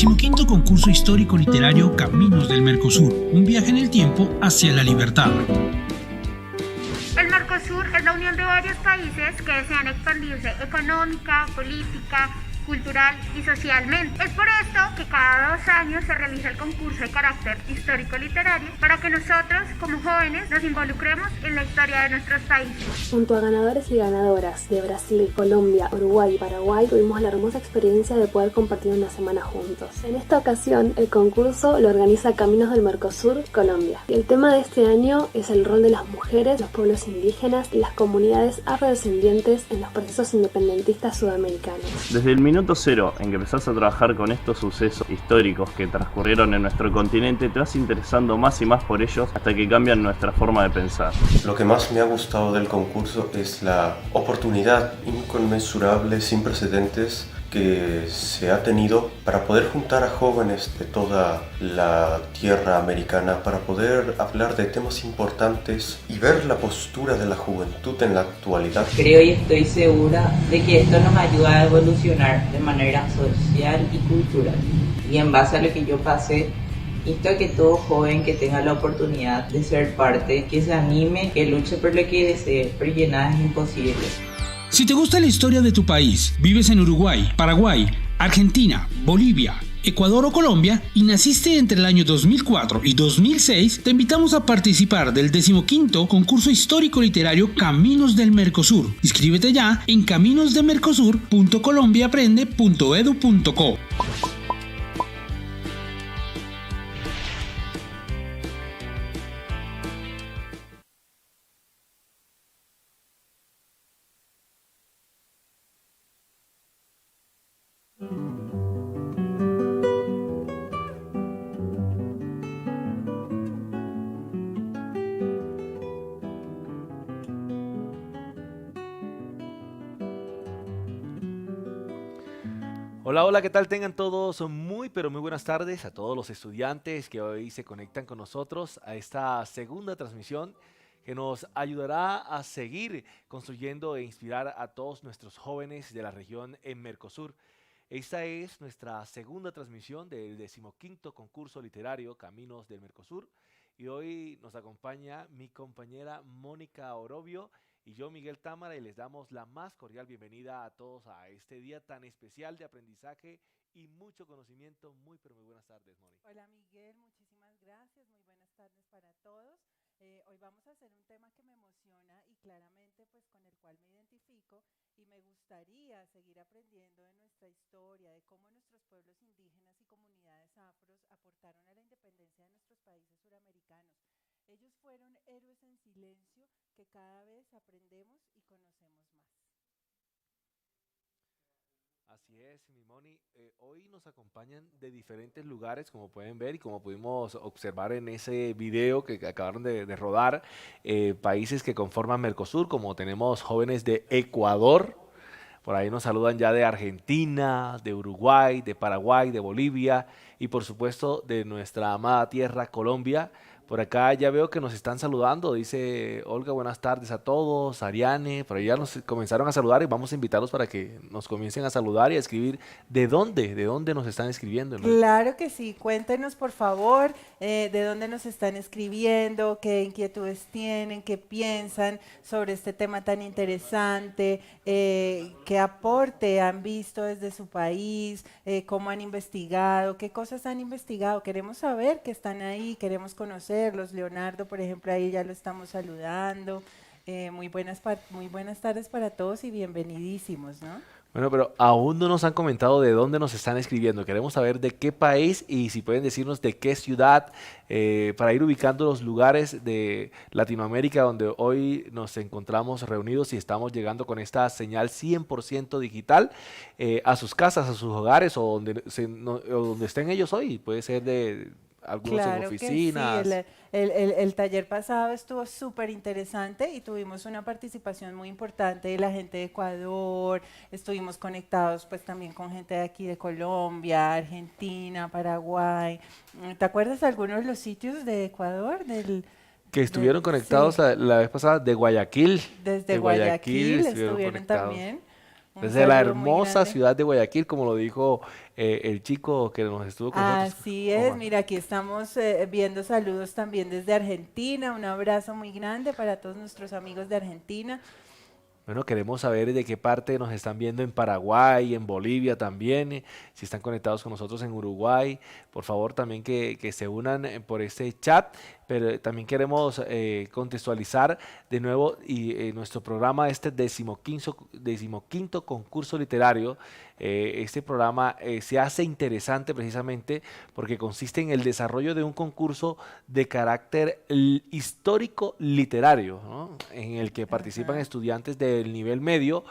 15º Concurso Histórico Literario Caminos del Mercosur, un viaje en el tiempo hacia la libertad. El Mercosur es la unión de varios países que desean expandirse económica, política, cultural y socialmente. Es por esto que cada 2 años se realiza el concurso de carácter histórico-literario para que nosotros, como jóvenes, nos involucremos en la historia de nuestros países. Junto a ganadores y ganadoras de Brasil, Colombia, Uruguay y Paraguay, tuvimos la hermosa experiencia de poder compartir una semana juntos. En esta ocasión, el concurso lo organiza Caminos del Mercosur, Colombia. Y el tema de este año es el rol de las mujeres, los pueblos indígenas y las comunidades afrodescendientes en los procesos independentistas sudamericanos. Desde el minuto cero en que empezás a trabajar con estos sucesos históricos que transcurrieron en nuestro continente, te vas interesando más y más por ellos hasta que cambian nuestra forma de pensar. Lo que más me ha gustado del concurso es la oportunidad inconmensurable, sin precedentes, que se ha tenido para poder juntar a jóvenes de toda la tierra americana para poder hablar de temas importantes y ver la postura de la juventud en la actualidad. Creo y estoy segura de que esto nos ayuda a evolucionar de manera social y cultural. Y en base a lo que yo pasé, insto a que todo joven que tenga la oportunidad de ser parte, que se anime, que luche por lo que desee, porque nada es imposible. Si te gusta la historia de tu país, vives en Uruguay, Paraguay, Argentina, Bolivia, Ecuador o Colombia y naciste entre el año 2004 y 2006, te invitamos a participar del 15º Concurso Histórico Literario Caminos del Mercosur. Inscríbete ya en caminosdemercosur.colombiaaprende.edu.co. Hola, hola, ¿qué tal? Tengan todos muy, pero muy buenas tardes a todos los estudiantes que hoy se conectan con nosotros a esta segunda transmisión que nos ayudará a seguir construyendo e inspirar a todos nuestros jóvenes de la región en Mercosur. Esta es nuestra segunda transmisión del 15º Concurso Literario Caminos del Mercosur y hoy nos acompaña mi compañera Mónica Orobio y yo, Miguel Támara, y les damos la más cordial bienvenida a todos a este día tan especial de aprendizaje y mucho conocimiento. Muy, pero muy buenas tardes, Moni. Hola, Miguel, muchísimas gracias. Muy buenas tardes para todos. Hoy vamos a hacer un tema que me emociona y claramente pues con el cual me identifico y me gustaría seguir aprendiendo de nuestra historia, de cómo nuestros pueblos indígenas y comunidades afros aportaron a la independencia de nuestros países suramericanos. Ellos fueron héroes en silencio que cada vez aprendemos y conocemos más. Así es, mi Moni. Hoy nos acompañan de diferentes lugares, como pueden ver y como pudimos observar en ese video que acabaron de rodar, países que conforman Mercosur, como tenemos jóvenes de Ecuador, por ahí nos saludan ya de Argentina, de Uruguay, de Paraguay, de Bolivia y por supuesto de nuestra amada tierra Colombia. Por acá ya veo que nos están saludando, dice Olga, buenas tardes a todos, Ariane, por ahí ya nos comenzaron a saludar y vamos a invitarlos para que nos comiencen a saludar y a escribir de dónde nos están escribiendo, ¿no? Claro que sí, cuéntenos por favor de dónde nos están escribiendo, qué inquietudes tienen, qué piensan sobre este tema tan interesante, qué aporte han visto desde su país, cómo han investigado, qué cosas han investigado, queremos saber que están ahí, queremos conocerlos. Leonardo, por ejemplo, ahí ya lo estamos saludando. Muy buenas tardes para todos y bienvenidísimos, ¿no? Bueno, pero aún no nos han comentado de dónde nos están escribiendo. Queremos saber de qué país y si pueden decirnos de qué ciudad para ir ubicando los lugares de Latinoamérica donde hoy nos encontramos reunidos y estamos llegando con esta señal 100% digital a sus casas, a sus hogares o donde estén ellos hoy. Puede ser de algunos en oficinas. Que sí, el taller pasado estuvo súper interesante y tuvimos una participación muy importante de la gente de Ecuador, estuvimos conectados pues también con gente de aquí de Colombia, Argentina, Paraguay. ¿Te acuerdas de algunos de los sitios de Ecuador? Que estuvieron conectados sí. la vez pasada de Guayaquil. Desde Guayaquil estuvieron conectados. también. Un Desde la saludo muy hermosa grande. ciudad de Guayaquil, como lo dijo el chico que nos estuvo con nosotros. Así es, mira, aquí estamos viendo saludos también desde Argentina. Un abrazo muy grande para todos nuestros amigos de Argentina. Bueno, queremos saber de qué parte nos están viendo en Paraguay, en Bolivia también, si están conectados con nosotros en Uruguay. Por favor, también que se unan por este chat, pero también queremos contextualizar de nuevo nuestro programa, este decimoquinto concurso literario. Este programa se hace interesante precisamente porque consiste en el desarrollo de un concurso de carácter histórico literario, ¿no? En el que participan Ajá. estudiantes del nivel medio.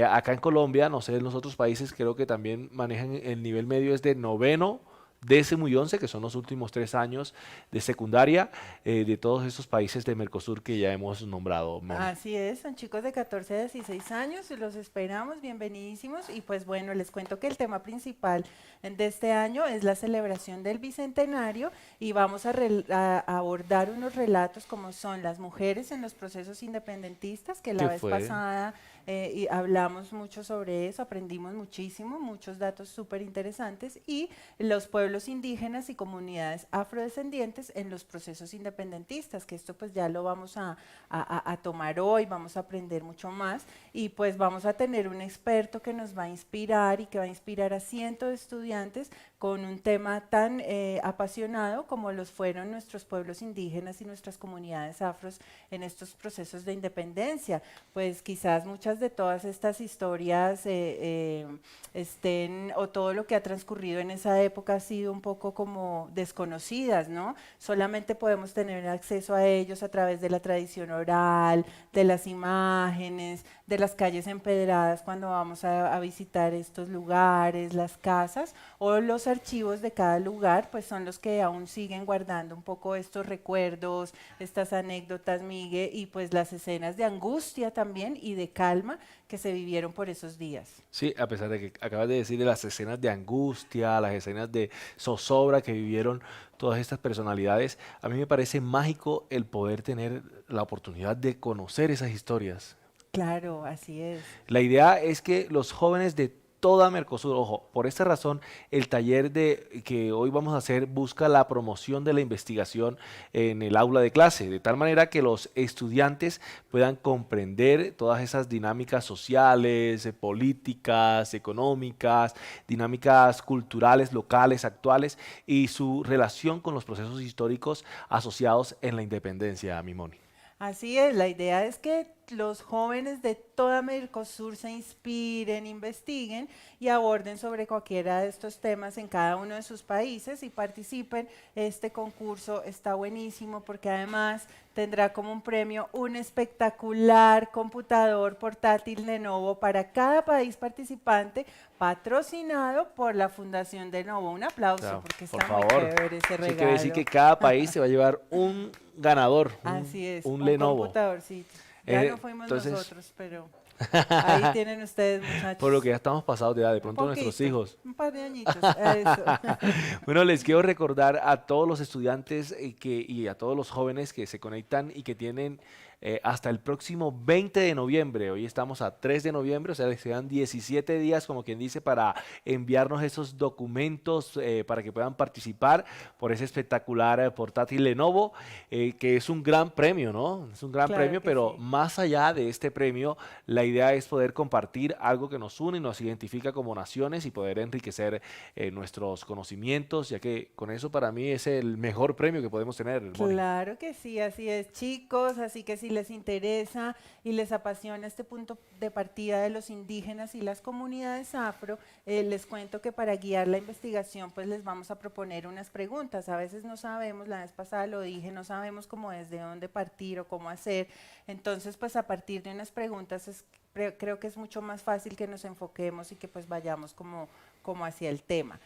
Acá en Colombia, no sé, en los otros países creo que también manejan el nivel medio es de noveno, décimo y once, que son los últimos 3 años de secundaria de todos estos países de Mercosur que ya hemos nombrado, Moni. Así es, son chicos de 14 a 16 años, los esperamos, bienvenidísimos. Y pues bueno, les cuento que el tema principal de este año es la celebración del Bicentenario y vamos a abordar unos relatos como son las mujeres en los procesos independentistas, que la ¿Qué vez fue? pasada y hablamos mucho sobre eso, aprendimos muchísimo, muchos datos súper interesantes, y los pueblos indígenas y comunidades afrodescendientes en los procesos independentistas, que esto pues ya lo vamos a tomar hoy, vamos a aprender mucho más y pues vamos a tener un experto que nos va a inspirar y que va a inspirar a cientos de estudiantes con un tema tan apasionado como los fueron nuestros pueblos indígenas y nuestras comunidades afros en estos procesos de independencia. Pues quizás muchas de todas estas historias estén, o todo lo que ha transcurrido en esa época ha sido un poco como desconocidas, ¿no? Solamente podemos tener acceso a ellos a través de la tradición oral, de las imágenes, de las calles empedradas cuando vamos a visitar estos lugares, las casas, o los archivos de cada lugar, pues son los que aún siguen guardando un poco estos recuerdos, estas anécdotas, Migue, y pues las escenas de angustia también y de calma que se vivieron por esos días. Sí, a pesar de que acabas de decir de las escenas de angustia, las escenas de zozobra que vivieron todas estas personalidades, a mí me parece mágico el poder tener la oportunidad de conocer esas historias. Claro, así es. La idea es que los jóvenes de toda Mercosur, ojo, por esta razón, el taller que hoy vamos a hacer busca la promoción de la investigación en el aula de clase, de tal manera que los estudiantes puedan comprender todas esas dinámicas sociales, políticas, económicas, dinámicas culturales, locales, actuales y su relación con los procesos históricos asociados en la independencia, mi Moni. Así es, la idea es que los jóvenes de toda Mercosur se inspiren, investiguen y aborden sobre cualquiera de estos temas en cada uno de sus países y participen. Este concurso está buenísimo porque además tendrá como un premio un espectacular computador portátil Lenovo para cada país participante, patrocinado por la Fundación Lenovo. Un aplauso porque Por está muy favor. chévere ese Eso quiere decir regalo. que cada país se va a llevar un ganador, Así es, un un Lenovo. computadorcito. Ya no fuimos Entonces, nosotros, pero ahí tienen ustedes, muchachos. por lo que ya estamos pasados de edad, de Un pronto nuestros poquito, hijos. un par de añitos, eso. Bueno, les quiero recordar a todos los estudiantes y a todos los jóvenes que se conectan y que tienen hasta el próximo 20 de noviembre. Hoy estamos a 3 de noviembre, o sea, les quedan 17 días, como quien dice, para enviarnos esos documentos para que puedan participar por ese espectacular portátil Lenovo, que es un gran premio, ¿no? Es un gran Claro premio, que pero sí. más allá de este premio, la idea es poder compartir algo que nos une y nos identifica como naciones y poder enriquecer nuestros conocimientos, ya que con eso para mí es el mejor premio que podemos tener, Moni. Claro que sí, así es, chicos. Así que si les interesa y les apasiona este punto de partida de los indígenas y las comunidades afro, les cuento que para guiar la investigación, pues les vamos a proponer unas preguntas. A veces no sabemos, la vez pasada lo dije, no sabemos cómo desde dónde partir o cómo hacer. Entonces, pues a partir de unas preguntas creo que es mucho más fácil que nos enfoquemos y que pues vayamos como hacia el tema.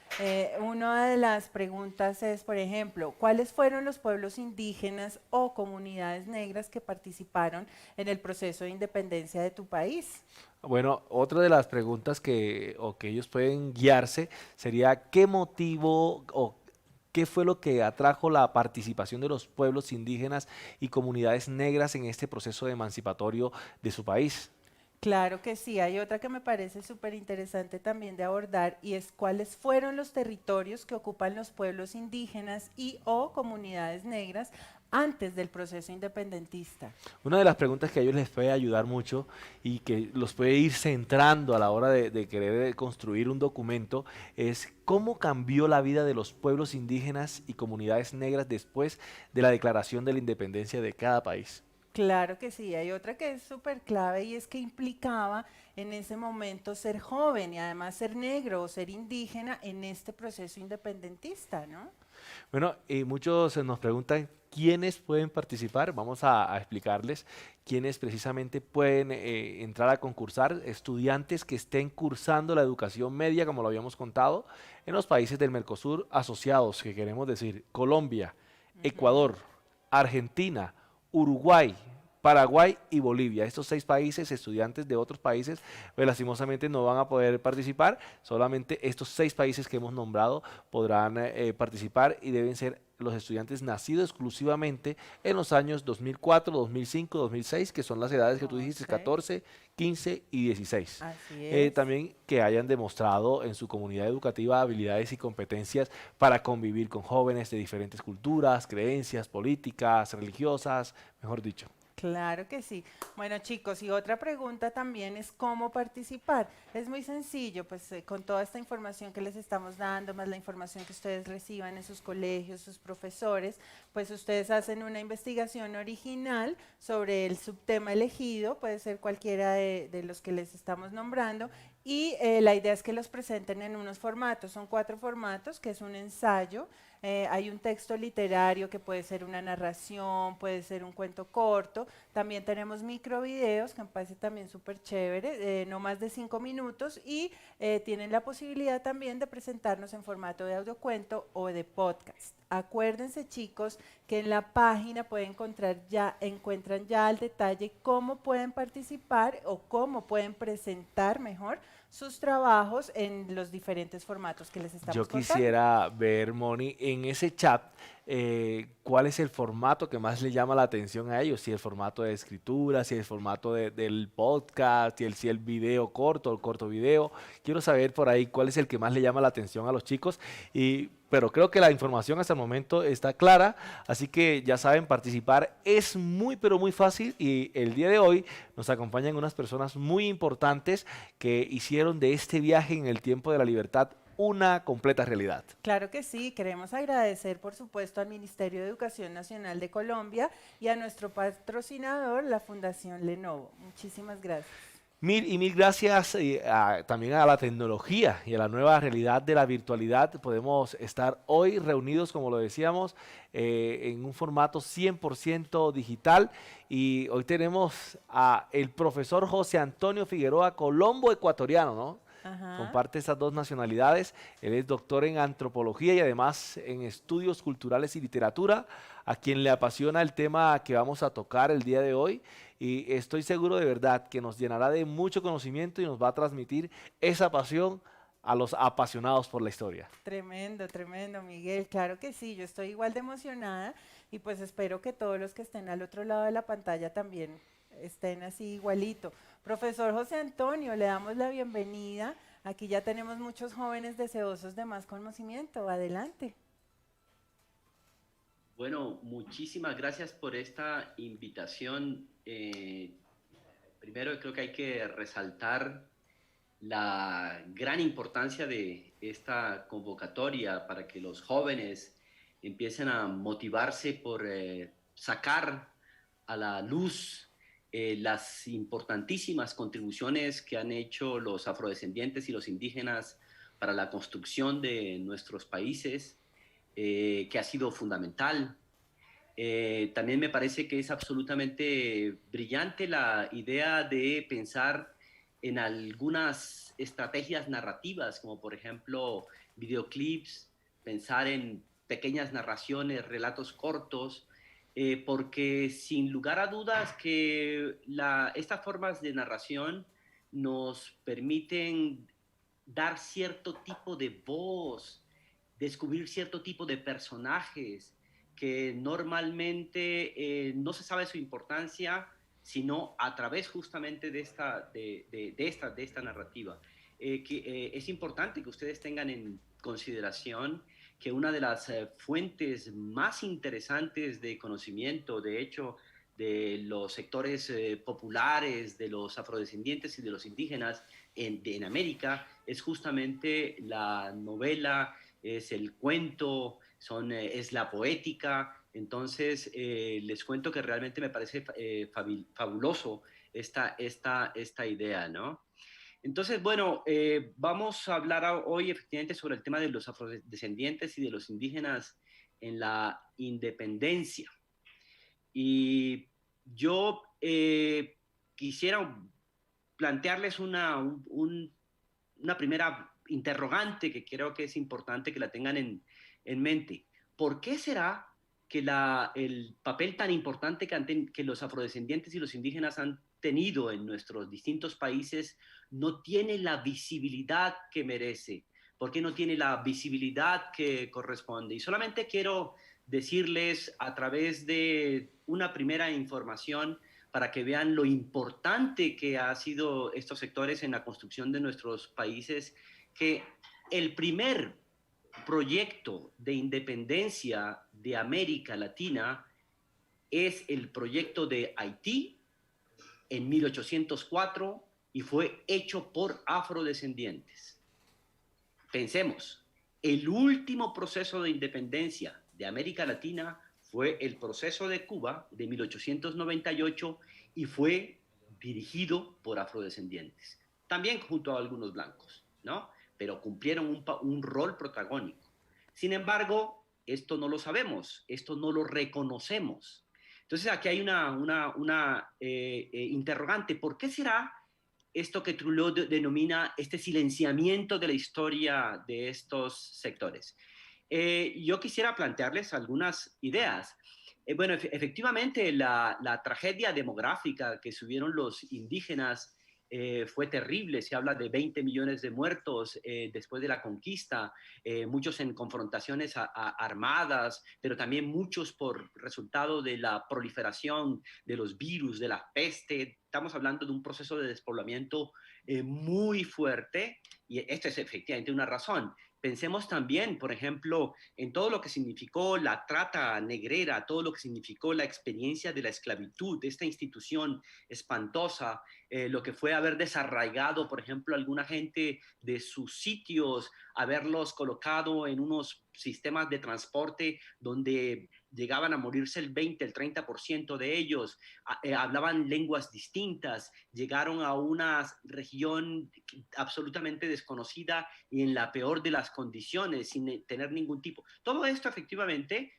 Una de las preguntas es, por ejemplo, ¿cuáles fueron los pueblos indígenas o comunidades negras que participaron en el proceso de independencia de tu país? Bueno, otra de las preguntas que ellos pueden guiarse sería ¿qué motivo o qué fue lo que atrajo la participación de los pueblos indígenas y comunidades negras en este proceso emancipatorio de su país? Claro que sí, hay otra que me parece súper interesante también de abordar y es cuáles fueron los territorios que ocupan los pueblos indígenas y o comunidades negras antes del proceso independentista. Una de las preguntas que a ellos les puede ayudar mucho y que los puede ir centrando a la hora de querer construir un documento es cómo cambió la vida de los pueblos indígenas y comunidades negras después de la declaración de la independencia de cada país. Claro que sí, hay otra que es súper clave y es que implicaba en ese momento ser joven y además ser negro o ser indígena en este proceso independentista, ¿no? Bueno, y muchos nos preguntan quiénes pueden participar. Vamos a explicarles quiénes precisamente pueden entrar a concursar. Estudiantes que estén cursando la educación media, como lo habíamos contado, en los países del Mercosur asociados, que queremos decir Colombia, Ecuador, Argentina, Uruguay, Paraguay y Bolivia. Estos 6 países, estudiantes de otros países, pues lastimosamente no van a poder participar. Solamente estos 6 países que hemos nombrado podrán participar y deben ser los estudiantes nacidos exclusivamente en los años 2004, 2005, 2006, que son las edades que tú dijiste, Ok, 14, 15 y 16. así es. También que hayan demostrado en su comunidad educativa habilidades y competencias para convivir con jóvenes de diferentes culturas, creencias, políticas, religiosas, mejor dicho. Claro que sí. Bueno, chicos, y otra pregunta también es cómo participar. Es muy sencillo, pues con toda esta información que les estamos dando, más la información que ustedes reciban en sus colegios, sus profesores, pues ustedes hacen una investigación original sobre el subtema elegido, puede ser cualquiera de los que les estamos nombrando, y la idea es que los presenten en unos formatos. Son 4 formatos, que es un ensayo, hay un texto literario que puede ser una narración, puede ser un cuento corto. También tenemos microvideos, que me parece también súper chévere, no más de 5 minutos. Y tienen la posibilidad también de presentarnos en formato de audiocuento o de podcast. Acuérdense, chicos, que en la página encuentran ya al detalle cómo pueden participar o cómo pueden presentar mejor sus trabajos en los diferentes formatos que les estamos Yo contando. quisiera ver, Moni, en ese chat, cuál es el formato que más le llama la atención a ellos, si el formato de escritura, si el formato del podcast, si el video corto, el corto video. Quiero saber por ahí cuál es el que más le llama la atención a los chicos, pero creo que la información hasta el momento está clara, así que ya saben, participar es muy, pero muy fácil y el día de hoy nos acompañan unas personas muy importantes que hicieron de este viaje en el tiempo de la libertad una completa realidad. Claro que sí, queremos agradecer por supuesto al Ministerio de Educación Nacional de Colombia y a nuestro patrocinador, la Fundación Lenovo. Muchísimas gracias. Mil y mil gracias también a la tecnología y a la nueva realidad de la virtualidad. Podemos estar hoy reunidos, como lo decíamos, en un formato 100% digital. Y hoy tenemos a el profesor José Antonio Figueroa, colombo ecuatoriano, ¿no? Ajá. Comparte esas 2 nacionalidades. Él es doctor en antropología y además en estudios culturales y literatura, a quien le apasiona el tema que vamos a tocar el día de hoy. Y estoy seguro de verdad que nos llenará de mucho conocimiento y nos va a transmitir esa pasión a los apasionados por la historia. Tremendo, tremendo, Miguel. Claro que sí, yo estoy igual de emocionada y pues espero que todos los que estén al otro lado de la pantalla también estén así igualito. Profesor José Antonio, le damos la bienvenida. Aquí ya tenemos muchos jóvenes deseosos de más conocimiento. Adelante. Bueno, muchísimas gracias por esta invitación. Primero creo que hay que resaltar la gran importancia de esta convocatoria para que los jóvenes empiecen a motivarse por sacar a la luz las importantísimas contribuciones que han hecho los afrodescendientes y los indígenas para la construcción de nuestros países, que ha sido fundamental. También me parece que es absolutamente brillante la idea de pensar en algunas estrategias narrativas, como por ejemplo videoclips, pensar en pequeñas narraciones, relatos cortos, porque sin lugar a dudas que estas formas de narración nos permiten dar cierto tipo de voz, descubrir cierto tipo de personajes que normalmente no se sabe su importancia sino a través justamente de esta narrativa. Es importante que ustedes tengan en consideración que una de las fuentes más interesantes de conocimiento, de hecho, de los sectores populares, de los afrodescendientes y de los indígenas en América, es justamente la novela, es el cuento, es la poética. Entonces, les cuento que realmente me parece fabuloso esta idea, ¿no? Entonces, bueno, vamos a hablar hoy efectivamente sobre el tema de los afrodescendientes y de los indígenas en la independencia. Y yo quisiera plantearles una primera interrogante que creo que es importante que la tengan en mente. ¿Por qué será que el papel tan importante que los afrodescendientes y los indígenas han tenido en nuestros distintos países no tiene la visibilidad que merece? ¿Por qué no tiene la visibilidad que corresponde? Y solamente quiero decirles a través de una primera información para que vean lo importante que han sido estos sectores en la construcción de nuestros países, que el primer proyecto de independencia de América Latina es el proyecto de Haití en 1804 y fue hecho por afrodescendientes. Pensemos, el último proceso de independencia de América Latina fue el proceso de Cuba de 1898 y fue dirigido por afrodescendientes, también junto a algunos blancos, ¿no? Pero cumplieron un rol protagónico. Sin embargo, esto no lo sabemos, esto no lo reconocemos. Entonces aquí hay una interrogante. ¿Por qué será esto que Trullo denomina este silenciamiento de la historia de estos sectores? Yo quisiera plantearles algunas ideas. Bueno, efectivamente, la tragedia demográfica que subieron los indígenas fue terrible. Se habla de 20 millones de muertos después de la conquista, muchos en confrontaciones armadas, pero también muchos por resultado de la proliferación de los virus, de la peste. Estamos hablando de un proceso de despoblamiento muy fuerte, y esto es efectivamente una razón. Pensemos también, por ejemplo, en todo lo que significó la trata negrera, todo lo que significó la experiencia de la esclavitud, de esta institución espantosa, lo que fue haber desarraigado, por ejemplo, a alguna gente de sus sitios, haberlos colocado en unos sistemas de transporte donde llegaban a morirse el 20, el 30% de ellos, hablaban lenguas distintas, llegaron a una región absolutamente desconocida y en la peor de las condiciones, sin tener ningún tipo. Todo esto efectivamente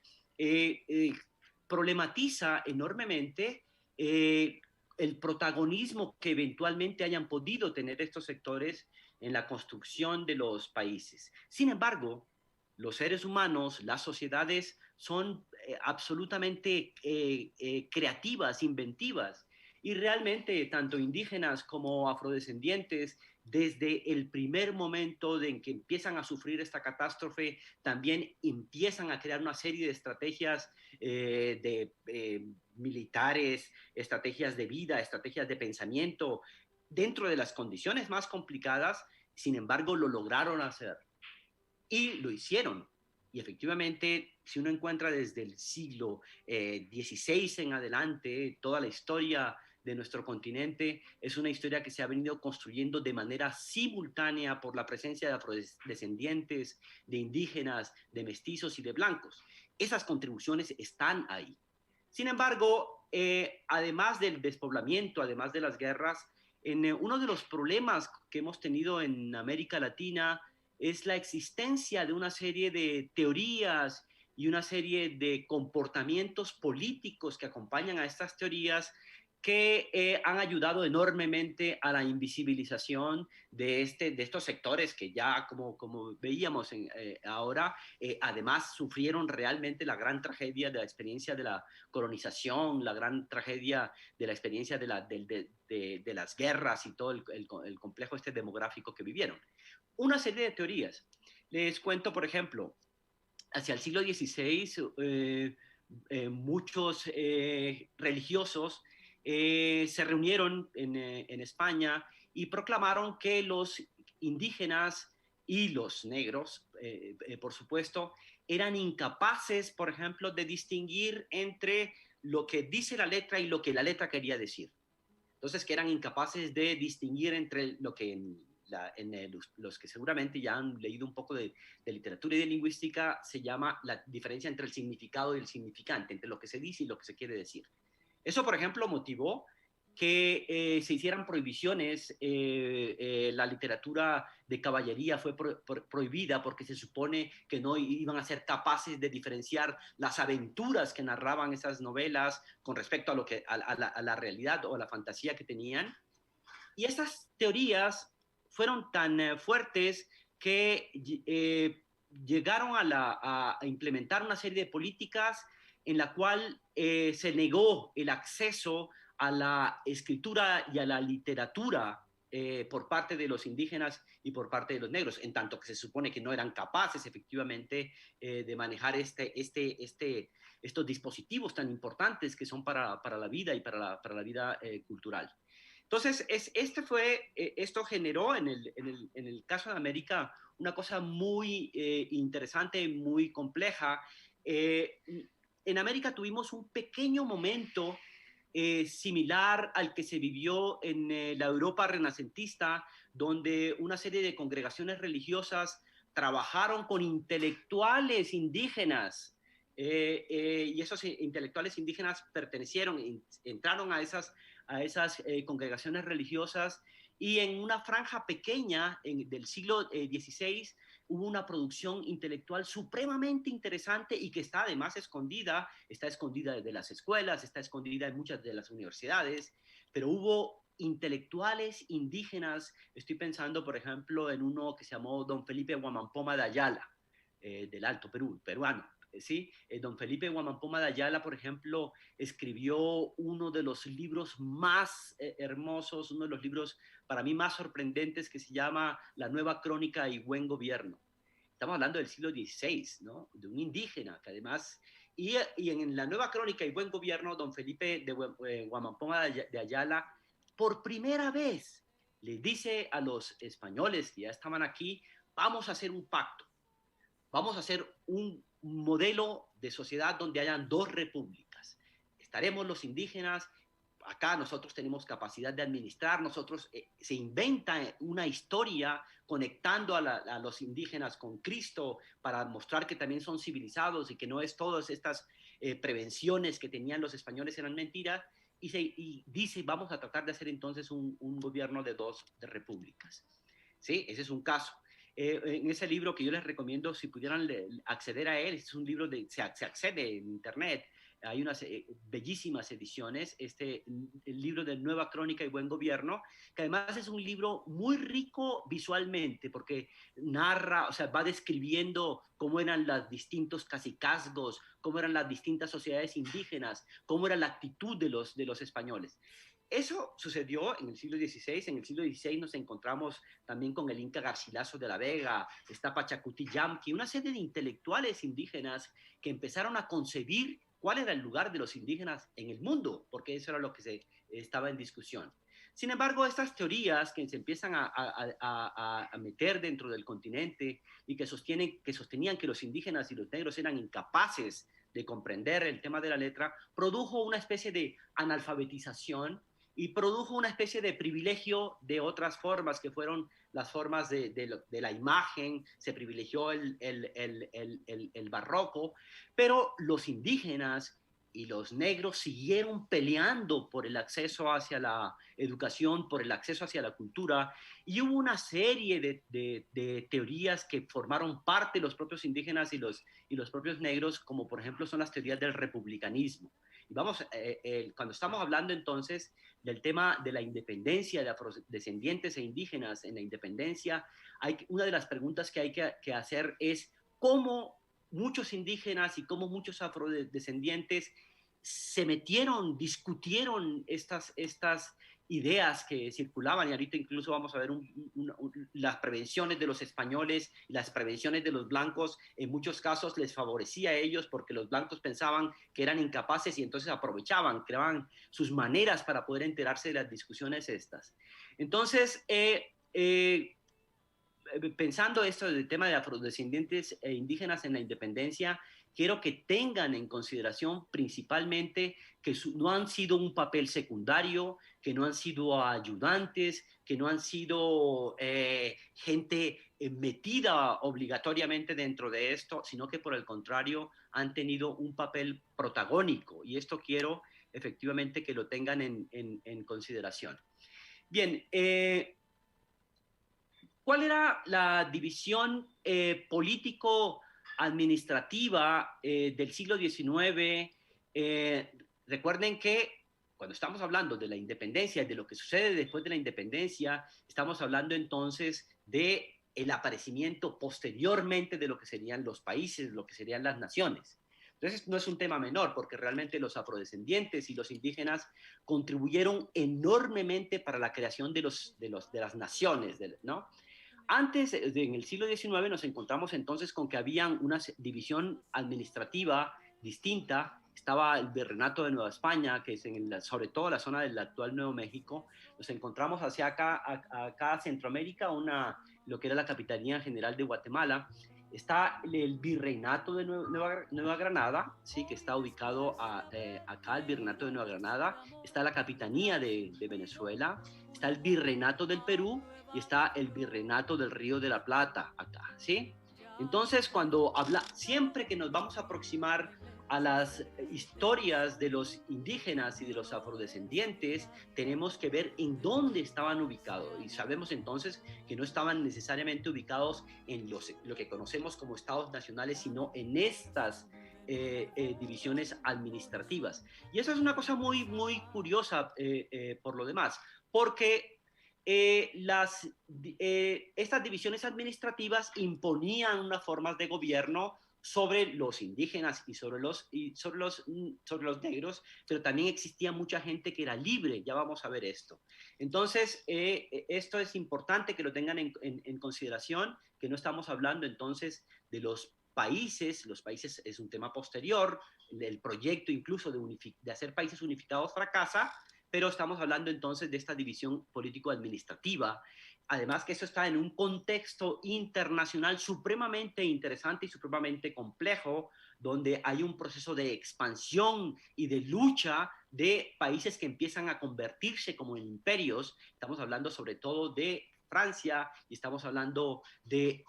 problematiza enormemente el protagonismo que eventualmente hayan podido tener estos sectores en la construcción de los países. Sin embargo, los seres humanos, las sociedades son absolutamente creativas, inventivas, y realmente tanto indígenas como afrodescendientes, desde el primer momento en que empiezan a sufrir esta catástrofe, también empiezan a crear una serie de estrategias militares, estrategias de vida, estrategias de pensamiento, dentro de las condiciones más complicadas. Sin embargo, lo lograron hacer. Y lo hicieron. Y efectivamente, si uno encuentra desde el siglo XVI en adelante, toda la historia de nuestro continente es una historia que se ha venido construyendo de manera simultánea por la presencia de afrodescendientes, de indígenas, de mestizos y de blancos. Esas contribuciones están ahí. Sin embargo, además del despoblamiento, además de las guerras, uno de los problemas que hemos tenido en América Latina es la existencia de una serie de teorías y una serie de comportamientos políticos que acompañan a estas teorías que han ayudado enormemente a la invisibilización de estos sectores que ya, como veíamos ahora, además sufrieron realmente la gran tragedia de la experiencia de la colonización, la gran tragedia de la experiencia de las guerras y todo el complejo demográfico que vivieron. Una serie de teorías. Les cuento, por ejemplo, hacia el siglo XVI, muchos religiosos se reunieron en España y proclamaron que los indígenas y los negros, por supuesto, eran incapaces, por ejemplo, de distinguir entre lo que dice la letra y lo que la letra quería decir. Entonces, que eran incapaces de distinguir entre lo que los que seguramente ya han leído un poco de literatura y de lingüística se llama la diferencia entre el significado y el significante, entre lo que se dice y lo que se quiere decir. Eso, por ejemplo, motivó que se hicieran prohibiciones. La literatura de caballería fue prohibida porque se supone que no iban a ser capaces de diferenciar las aventuras que narraban esas novelas con respecto a la realidad o a la fantasía que tenían. Y esas teorías fueron tan fuertes que llegaron a implementar una serie de políticas en la cual se negó el acceso a la escritura y a la literatura por parte de los indígenas y por parte de los negros, en tanto que se supone que no eran capaces efectivamente de manejar estos dispositivos tan importantes que son para la vida y para la vida cultural. Entonces, esto generó en el caso de América una cosa muy interesante, muy compleja. En América tuvimos un pequeño momento similar al que se vivió en la Europa renacentista, donde una serie de congregaciones religiosas trabajaron con intelectuales indígenas, y esos intelectuales indígenas entraron a esas congregaciones religiosas, y en una franja pequeña del siglo XVI hubo una producción intelectual supremamente interesante y que está además escondida de las escuelas, está escondida en muchas de las universidades, pero hubo intelectuales indígenas. Estoy pensando, por ejemplo, en uno que se llamó Don Felipe Huamampoma de Ayala, del Alto Perú, peruano. ¿Sí? Don Felipe Huamampoma de Ayala, por ejemplo, escribió uno de los libros más hermosos, uno de los libros para mí más sorprendentes, que se llama La Nueva Crónica y Buen Gobierno. Estamos hablando del siglo XVI, ¿no? De un indígena que además... Y en La Nueva Crónica y Buen Gobierno, don Felipe de Huamampoma de Ayala, por primera vez, le dice a los españoles que ya estaban aquí: vamos a hacer un pacto, vamos a hacer un modelo de sociedad donde hayan dos repúblicas. Estaremos los indígenas, acá nosotros tenemos capacidad de administrar, se inventa una historia conectando a los indígenas con Cristo para mostrar que también son civilizados y que no es todas estas prevenciones que tenían los españoles eran mentiras, y dice: vamos a tratar de hacer entonces un gobierno de dos repúblicas. ¿Sí? Ese es un caso. En ese libro que yo les recomiendo, si pudieran acceder a él, es un libro se accede en internet, hay unas bellísimas ediciones, el libro de Nueva Crónica y Buen Gobierno, que además es un libro muy rico visualmente, porque narra, o sea, va describiendo cómo eran los distintos cacicazgos, cómo eran las distintas sociedades indígenas, cómo era la actitud de los españoles. Eso sucedió en el siglo XVI. En el siglo XVI nos encontramos también con el Inca Garcilaso de la Vega, está Pachacuti Yamqui, una serie de intelectuales indígenas que empezaron a concebir cuál era el lugar de los indígenas en el mundo, porque eso era lo que estaba en discusión. Sin embargo, estas teorías que se empiezan a meter dentro del continente y que sostenían que los indígenas y los negros eran incapaces de comprender el tema de la letra, produjo una especie de analfabetización y produjo una especie de privilegio de otras formas, que fueron las formas de la imagen. Se privilegió el barroco, pero los indígenas y los negros siguieron peleando por el acceso hacia la educación, por el acceso hacia la cultura, y hubo una serie de teorías que formaron parte de los propios indígenas y los propios negros, como por ejemplo son las teorías del republicanismo. Y cuando estamos hablando entonces del tema de la independencia de afrodescendientes e indígenas en la independencia, una de las preguntas que hay que hacer es cómo muchos indígenas y cómo muchos afrodescendientes se metieron, discutieron estas ideas que circulaban, y ahorita incluso vamos a ver las prevenciones de los españoles, las prevenciones de los blancos, en muchos casos les favorecía a ellos porque los blancos pensaban que eran incapaces y entonces aprovechaban, creaban sus maneras para poder enterarse de las discusiones estas. Entonces, pensando esto del tema de afrodescendientes e indígenas en la independencia, quiero que tengan en consideración principalmente que no han sido un papel secundario, que no han sido ayudantes, que no han sido gente metida obligatoriamente dentro de esto, sino que por el contrario han tenido un papel protagónico. Y esto quiero efectivamente que lo tengan en consideración. Bien, ¿cuál era la división político-administrativa del siglo XIX? Recuerden que cuando estamos hablando de la independencia y de lo que sucede después de la independencia, estamos hablando entonces de el aparecimiento posteriormente de lo que serían los países, lo que serían las naciones. Entonces no es un tema menor, porque realmente los afrodescendientes y los indígenas contribuyeron enormemente para la creación de las naciones, ¿no? Antes, en el siglo XIX, nos encontramos entonces con que había una división administrativa distinta. Estaba el Virreinato de Nueva España, que es sobre todo la zona del actual Nuevo México. Nos encontramos hacia acá a Centroamérica, lo que era la Capitanía General de Guatemala. Está el Virreinato de Nueva Granada, ¿sí? Que está ubicado acá, el Virreinato de Nueva Granada. Está la Capitanía de Venezuela. Está el Virreinato del Perú y está el Virreinato del Río de la Plata acá, ¿sí? Entonces, siempre que nos vamos a aproximar a las historias de los indígenas y de los afrodescendientes, tenemos que ver en dónde estaban ubicados. Y sabemos entonces que no estaban necesariamente ubicados en lo que conocemos como estados nacionales, sino en estas divisiones administrativas. Y eso es una cosa muy, muy curiosa por lo demás, porque estas divisiones administrativas imponían unas formas de gobierno sobre los indígenas y sobre los negros, pero también existía mucha gente que era libre. Ya vamos a ver esto. Entonces, esto es importante que lo tengan en consideración, que no estamos hablando entonces de los países es un tema posterior, el proyecto incluso de hacer países unificados fracasa, pero estamos hablando entonces de esta división político-administrativa. Además que eso está en un contexto internacional supremamente interesante y supremamente complejo, donde hay un proceso de expansión y de lucha de países que empiezan a convertirse como en imperios. Estamos hablando sobre todo de Francia y estamos hablando de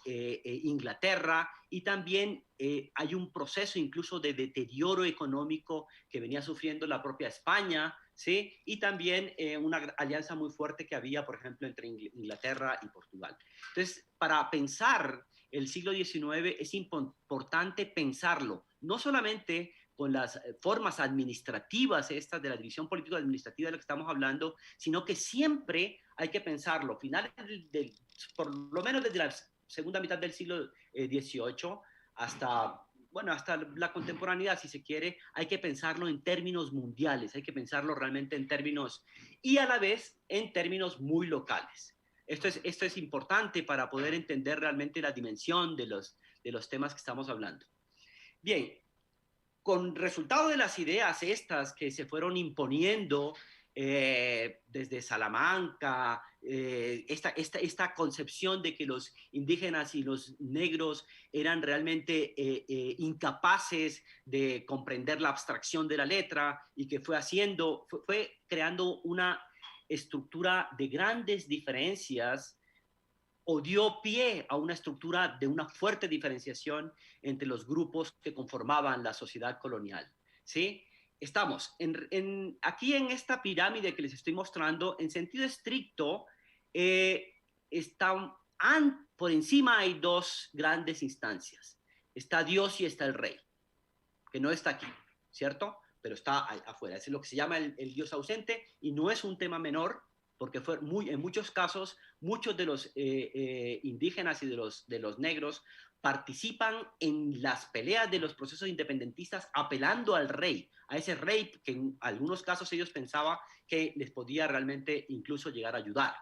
Inglaterra, y también hay un proceso incluso de deterioro económico que venía sufriendo la propia España, ¿sí? Y también una alianza muy fuerte que había, por ejemplo, entre Inglaterra y Portugal. Entonces, para pensar el siglo XIX es importante pensarlo, no solamente con las formas administrativas estas de la división político-administrativa de lo que estamos hablando, sino que siempre hay que pensarlo, por lo menos desde la segunda mitad del siglo XVIII hasta la contemporaneidad, si se quiere, hay que pensarlo en términos mundiales, hay que pensarlo realmente en términos, y a la vez en términos muy locales. Esto es importante para poder entender realmente la dimensión de los temas que estamos hablando. Bien, con resultado de las ideas estas que se fueron imponiendo desde Salamanca, esta concepción de que los indígenas y los negros eran realmente incapaces de comprender la abstracción de la letra, y que fue creando una estructura de grandes diferencias, o dio pie a una estructura de una fuerte diferenciación entre los grupos que conformaban la sociedad colonial, ¿sí? Estamos aquí en esta pirámide que les estoy mostrando, en sentido estricto, por encima hay dos grandes instancias. Está Dios y está el rey, que no está aquí, ¿cierto? Pero está afuera. Es lo que se llama el Dios ausente, y no es un tema menor, porque en muchos casos, muchos de los indígenas y de los negros participan en las peleas de los procesos independentistas apelando al rey, a ese rey que en algunos casos ellos pensaban que les podía realmente incluso llegar a ayudar.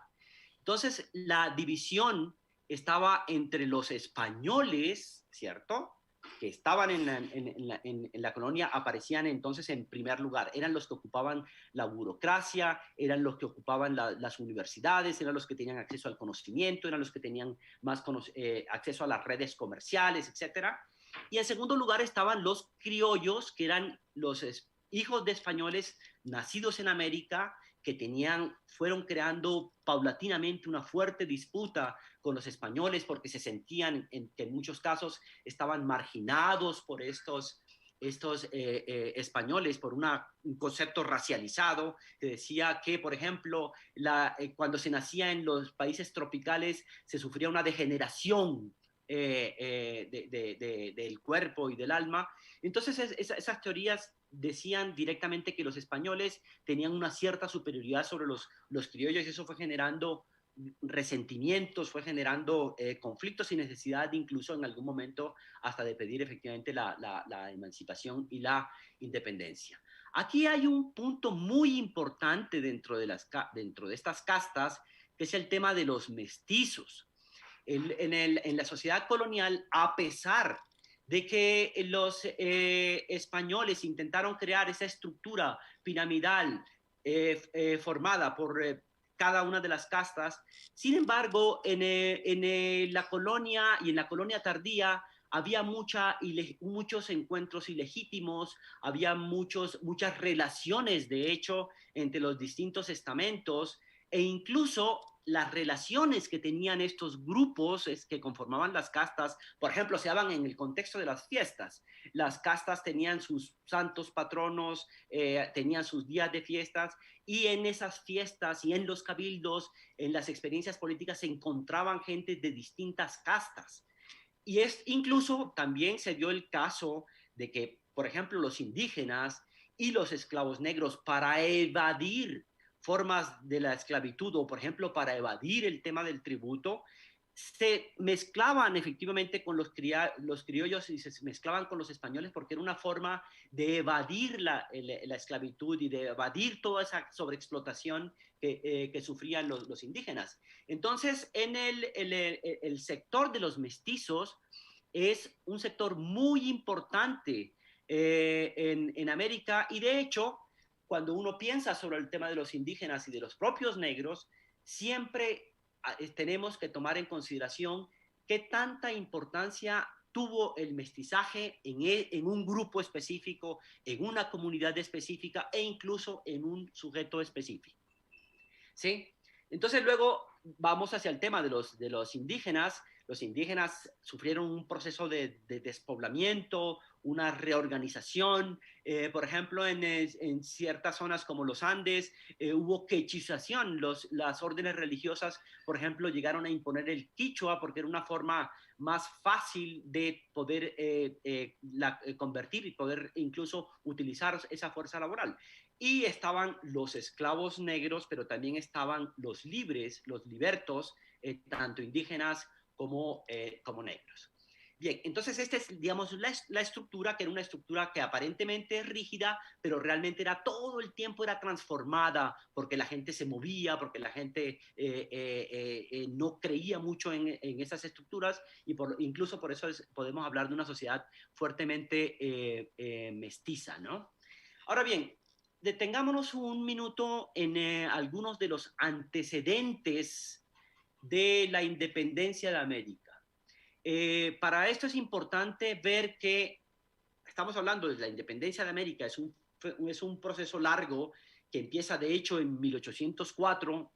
Entonces, la división estaba entre los españoles, ¿cierto?, que estaban en la colonia, aparecían entonces en primer lugar. Eran los que ocupaban la burocracia, eran los que ocupaban las universidades, eran los que tenían acceso al conocimiento, eran los que tenían más acceso a las redes comerciales, etc. Y en segundo lugar estaban los criollos, que eran los hijos de españoles nacidos en América, que fueron creando paulatinamente una fuerte disputa con los españoles porque se sentían que en muchos casos estaban marginados por estos españoles, por un concepto racializado que decía que, por ejemplo, cuando se nacía en los países tropicales se sufría una degeneración del cuerpo y del alma. Entonces esas teorías decían directamente que los españoles tenían una cierta superioridad sobre los criollos, y eso fue generando resentimientos, fue generando conflictos y necesidad incluso en algún momento hasta de pedir efectivamente la emancipación y la independencia. Aquí hay un punto muy importante dentro de estas castas, que es el tema de los mestizos. En la sociedad colonial, a pesar de que los españoles intentaron crear esa estructura piramidal formada por cada una de las castas, sin embargo, en la colonia y en la colonia tardía había muchos encuentros ilegítimos, había muchas relaciones, de hecho, entre los distintos estamentos, e incluso las relaciones que tenían estos grupos que conformaban las castas, por ejemplo, se daban en el contexto de las fiestas. Las castas tenían sus santos patronos, tenían sus días de fiestas, y en esas fiestas y en los cabildos, en las experiencias políticas, se encontraban gente de distintas castas. Y incluso también se dio el caso de que, por ejemplo, los indígenas y los esclavos negros, para evadir formas de la esclavitud, o por ejemplo para evadir el tema del tributo, se mezclaban efectivamente con los criollos y se mezclaban con los españoles, porque era una forma de evadir la esclavitud y de evadir toda esa sobreexplotación que sufrían los indígenas. Entonces, en el sector de los mestizos es un sector muy importante en América, y de hecho, cuando uno piensa sobre el tema de los indígenas y de los propios negros, siempre tenemos que tomar en consideración qué tanta importancia tuvo el mestizaje en un grupo específico, en una comunidad específica e incluso en un sujeto específico. ¿Sí? Entonces luego vamos hacia el tema de los indígenas. Los indígenas sufrieron un proceso de despoblamiento, una reorganización. Por ejemplo, en ciertas zonas como los Andes hubo quechización. Las órdenes religiosas, por ejemplo, llegaron a imponer el quichua porque era una forma más fácil de poder convertir y poder incluso utilizar esa fuerza laboral. Y estaban los esclavos negros, pero también estaban los libres, los libertos, tanto indígenas como negros. Bien, entonces esta es, digamos, la estructura, que era una estructura que aparentemente es rígida, pero realmente todo el tiempo era transformada, porque la gente se movía, porque la gente no creía mucho en esas estructuras, y incluso por eso podemos hablar de una sociedad fuertemente mestiza, ¿no? Ahora bien, detengámonos un minuto en algunos de los antecedentes de la independencia de América. Para esto es importante ver que estamos hablando de la independencia de América, es un proceso largo que empieza de hecho en 1804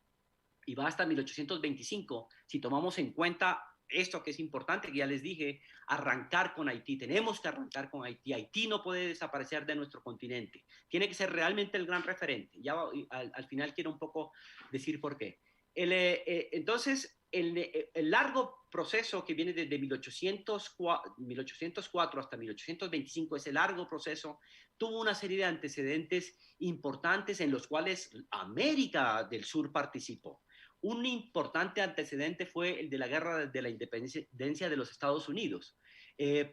y va hasta 1825. Si tomamos en cuenta esto que es importante, que ya les dije, arrancar con Haití. Tenemos que arrancar con Haití. Haití no puede desaparecer de nuestro continente. Tiene que ser realmente el gran referente. Ya al final quiero un poco decir por qué. Entonces, el largo proceso que viene desde 1804 hasta 1825, ese largo proceso, tuvo una serie de antecedentes importantes en los cuales América del Sur participó. Un importante antecedente fue el de la Guerra de la Independencia de los Estados Unidos.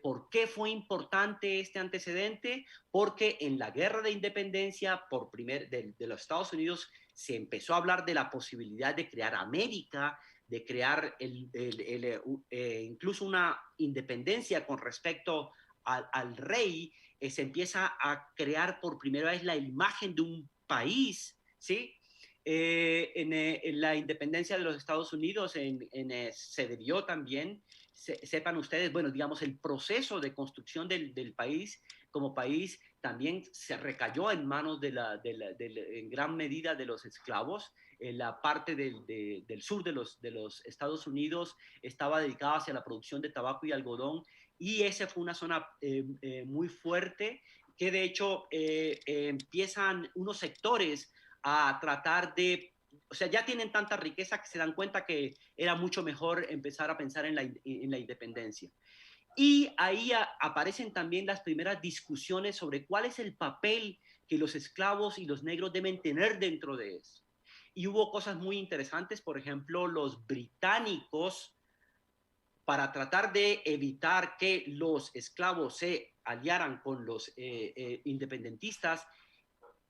¿Por qué fue importante este antecedente? Porque en la Guerra de Independencia de los Estados Unidos se empezó a hablar de la posibilidad de crear América, de crear incluso una independencia con respecto al rey. Se empieza a crear por primera vez la imagen de un país, ¿sí? En la independencia de los Estados Unidos se debió también, sepan ustedes, bueno, digamos, el proceso de construcción del país como país también se recayó en manos en gran medida de los esclavos. La parte del sur de los Estados Unidos estaba dedicada hacia la producción de tabaco y algodón, y esa fue una zona muy fuerte que de hecho empiezan unos sectores a tratar de, o sea, ya tienen tanta riqueza que se dan cuenta que era mucho mejor empezar a pensar en la independencia. Y ahí aparecen también las primeras discusiones sobre cuál es el papel que los esclavos y los negros deben tener dentro de eso. Y hubo cosas muy interesantes, por ejemplo, los británicos, para tratar de evitar que los esclavos se aliaran con los independentistas,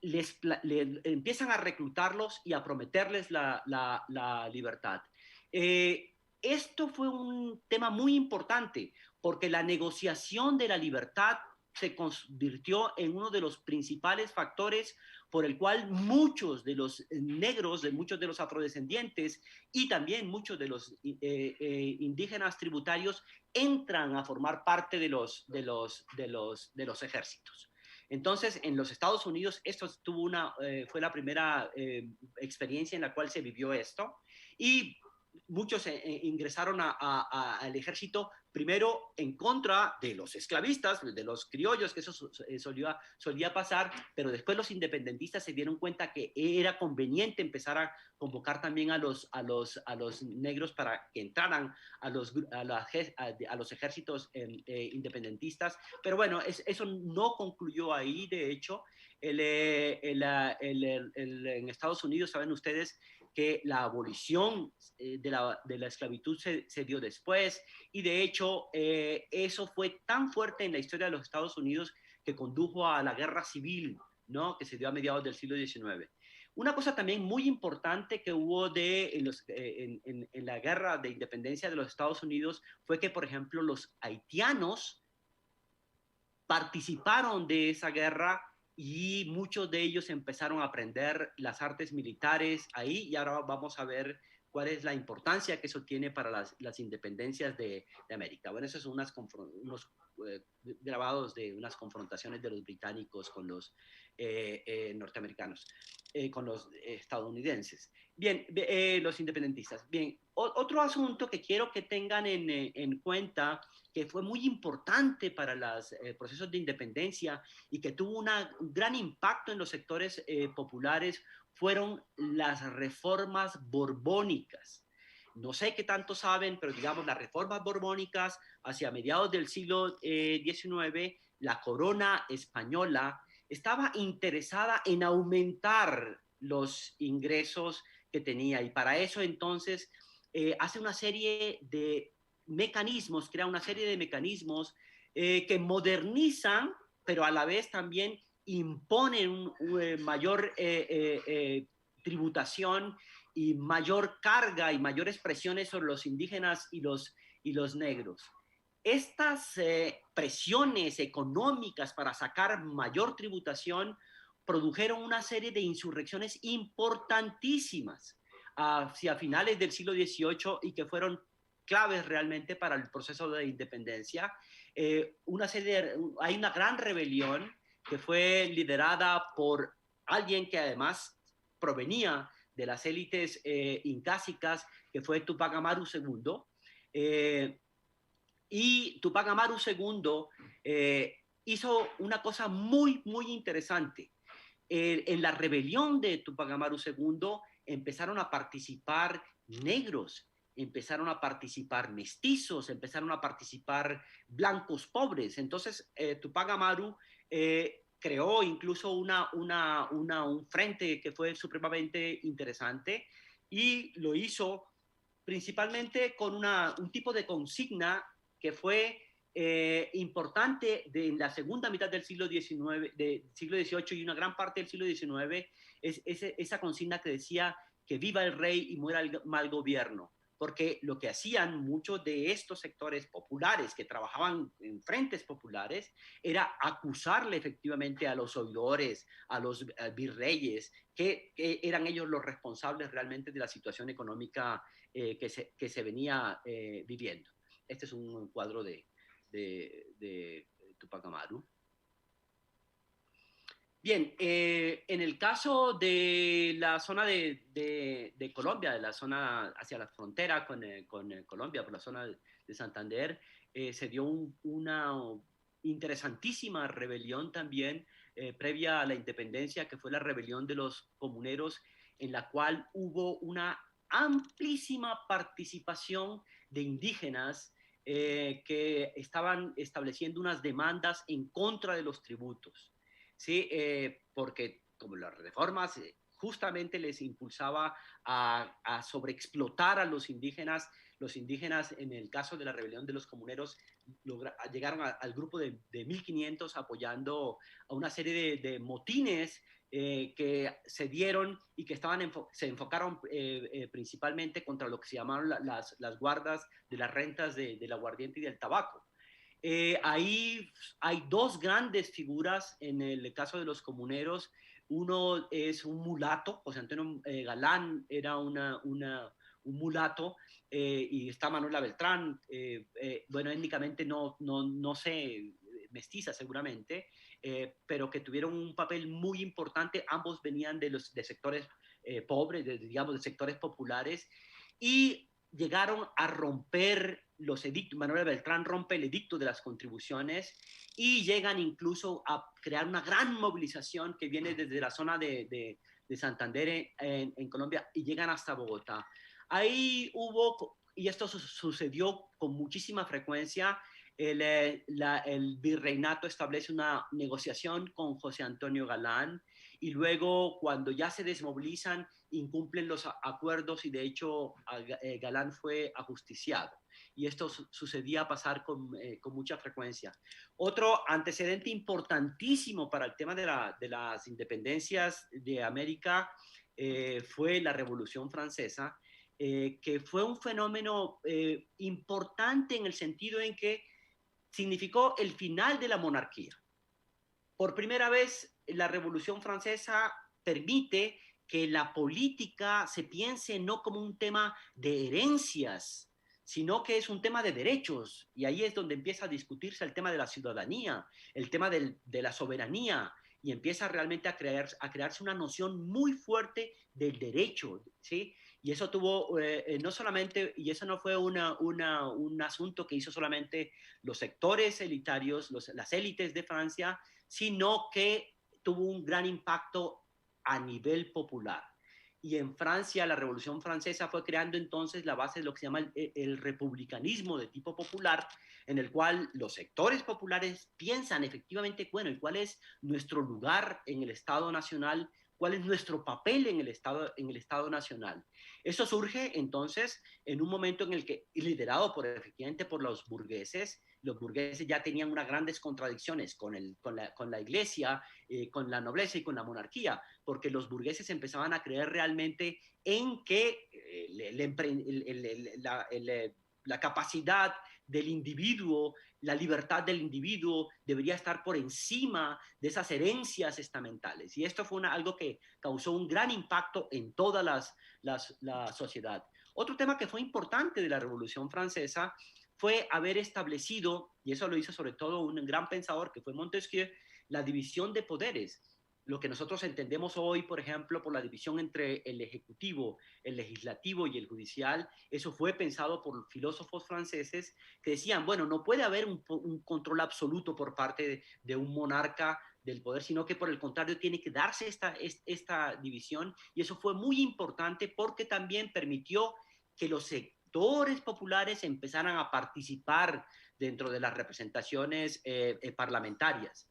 empiezan a reclutarlos y a prometerles la libertad. Esto fue un tema muy importante porque la negociación de la libertad se convirtió en uno de los principales factores por el cual muchos de los negros, muchos de los afrodescendientes y también muchos de los indígenas tributarios entran a formar parte de los ejércitos. Entonces, en los Estados Unidos, esto fue la primera experiencia en la cual se vivió esto, y muchos ingresaron al ejército primero en contra de los esclavistas, de los criollos, que eso solía pasar, pero después los independentistas se dieron cuenta que era conveniente empezar a convocar también a los negros para que entraran a los ejércitos independentistas. Pero bueno, eso no concluyó ahí. De hecho, en Estados Unidos, saben ustedes que la abolición de la esclavitud se dio después, y de hecho eso fue tan fuerte en la historia de los Estados Unidos que condujo a la guerra civil, ¿no?, que se dio a mediados del siglo XIX. Una cosa también muy importante que hubo en la guerra de independencia de los Estados Unidos fue que, por ejemplo, los haitianos participaron de esa guerra, y muchos de ellos empezaron a aprender las artes militares ahí, y ahora vamos a ver cuál es la importancia que eso tiene para las independencias de América. Bueno, esos son unos grabados de unas confrontaciones de los británicos con los norteamericanos, con los estadounidenses. Bien, los independentistas. Bien, otro asunto que quiero que tengan en cuenta, que fue muy importante para los procesos de independencia y que tuvo un gran impacto en los sectores populares, fueron las reformas borbónicas. No sé qué tanto saben, pero digamos, las reformas borbónicas hacia mediados del siglo XIX, la corona española estaba interesada en aumentar los ingresos que tenía, y para eso entonces hace una serie de mecanismos, crea una serie de mecanismos que modernizan, pero a la vez también imponen mayor tributación y mayor carga y mayores presiones sobre los indígenas y los negros. Estas presiones económicas para sacar mayor tributación produjeron una serie de insurrecciones importantísimas hacia finales del siglo XVIII y que fueron claves realmente para el proceso de independencia. Hay una gran rebelión que fue liderada por alguien que además provenía de las élites incásicas, que fue Tupac Amaru II. Y Tupac Amaru II hizo una cosa muy, muy interesante. En la rebelión de Tupac Amaru II empezaron a participar negros empezaron a participar mestizos, empezaron a participar blancos pobres. Entonces, Tupac Amaru creó incluso un frente que fue supremamente interesante y lo hizo principalmente con un tipo de consigna que fue importante en la segunda mitad del siglo XVIII y una gran parte del siglo XIX, esa consigna que decía que viva el rey y muera el mal gobierno. Porque lo que hacían muchos de estos sectores populares que trabajaban en frentes populares era acusarle efectivamente a los oidores, a los virreyes, que eran ellos los responsables realmente de la situación económica que se venía viviendo. Este es un cuadro de Tupac Amaru. Bien, en el caso de la zona de Colombia, de la zona hacia la frontera con Colombia, por la zona de Santander, se dio una interesantísima rebelión también previa a la independencia, que fue la rebelión de los comuneros, en la cual hubo una amplísima participación de indígenas que estaban estableciendo unas demandas en contra de los tributos. Sí, porque como las reformas justamente les impulsaba a sobreexplotar a los indígenas en el caso de la rebelión de los comuneros llegaron al grupo de 1.500 apoyando a una serie de motines que se dieron y que se enfocaron principalmente contra lo que se llamaron las guardas de las rentas del aguardiente y del tabaco. Ahí hay dos grandes figuras en el caso de los comuneros. Uno es un mulato, José Antonio Galán era un mulato, y está Manuela Beltrán, bueno, étnicamente no sé, mestiza seguramente, pero que tuvieron un papel muy importante. Ambos venían de sectores pobres, digamos, de sectores populares, y llegaron a romper los edictos. Manuel Beltrán rompe el edicto de las contribuciones y llegan incluso a crear una gran movilización que viene desde la zona de Santander en Colombia y llegan hasta Bogotá. Ahí hubo, y esto sucedió con muchísima frecuencia, el virreinato establece una negociación con José Antonio Galán y luego cuando ya se desmovilizan incumplen los acuerdos y de hecho Galán fue ajusticiado. Y esto sucedía pasar con mucha frecuencia. Otro antecedente importantísimo para el tema de las independencias de América fue la Revolución Francesa, que fue un fenómeno importante en el sentido en que significó el final de la monarquía. Por primera vez, la Revolución Francesa permite que la política se piense no como un tema de herencias, sino que es un tema de derechos. Y ahí es donde empieza a discutirse el tema de la ciudadanía, el tema de la soberanía, y empieza realmente a crearse una noción muy fuerte del derecho, ¿sí? Y eso tuvo, no solamente, y eso no fue un asunto que hizo solamente los sectores elitarios, las élites de Francia, sino que tuvo un gran impacto a nivel popular. Y en Francia, la Revolución Francesa fue creando entonces la base de lo que se llama el republicanismo de tipo popular, en el cual los sectores populares piensan efectivamente, bueno, ¿y cuál es nuestro lugar en el Estado Nacional? ¿Cuál es nuestro papel en el Estado Nacional? Eso surge entonces en un momento en el que, liderado efectivamente por los burgueses ya tenían unas grandes contradicciones con la iglesia, con la nobleza y con la monarquía, porque los burgueses empezaban a creer realmente en que la capacidad del individuo, la libertad del individuo debería estar por encima de esas herencias estamentales. Y esto fue algo que causó un gran impacto en toda la sociedad. Otro tema que fue importante de la Revolución Francesa fue haber establecido, y eso lo hizo sobre todo un gran pensador que fue Montesquieu, la división de poderes. Lo que nosotros entendemos hoy, por ejemplo, por la división entre el ejecutivo, el legislativo y el judicial, eso fue pensado por filósofos franceses que decían, bueno, no puede haber un control absoluto por parte de un monarca del poder, sino que por el contrario tiene que darse esta división, y eso fue muy importante porque también permitió que sectores populares empezaran a participar dentro de las representaciones parlamentarias.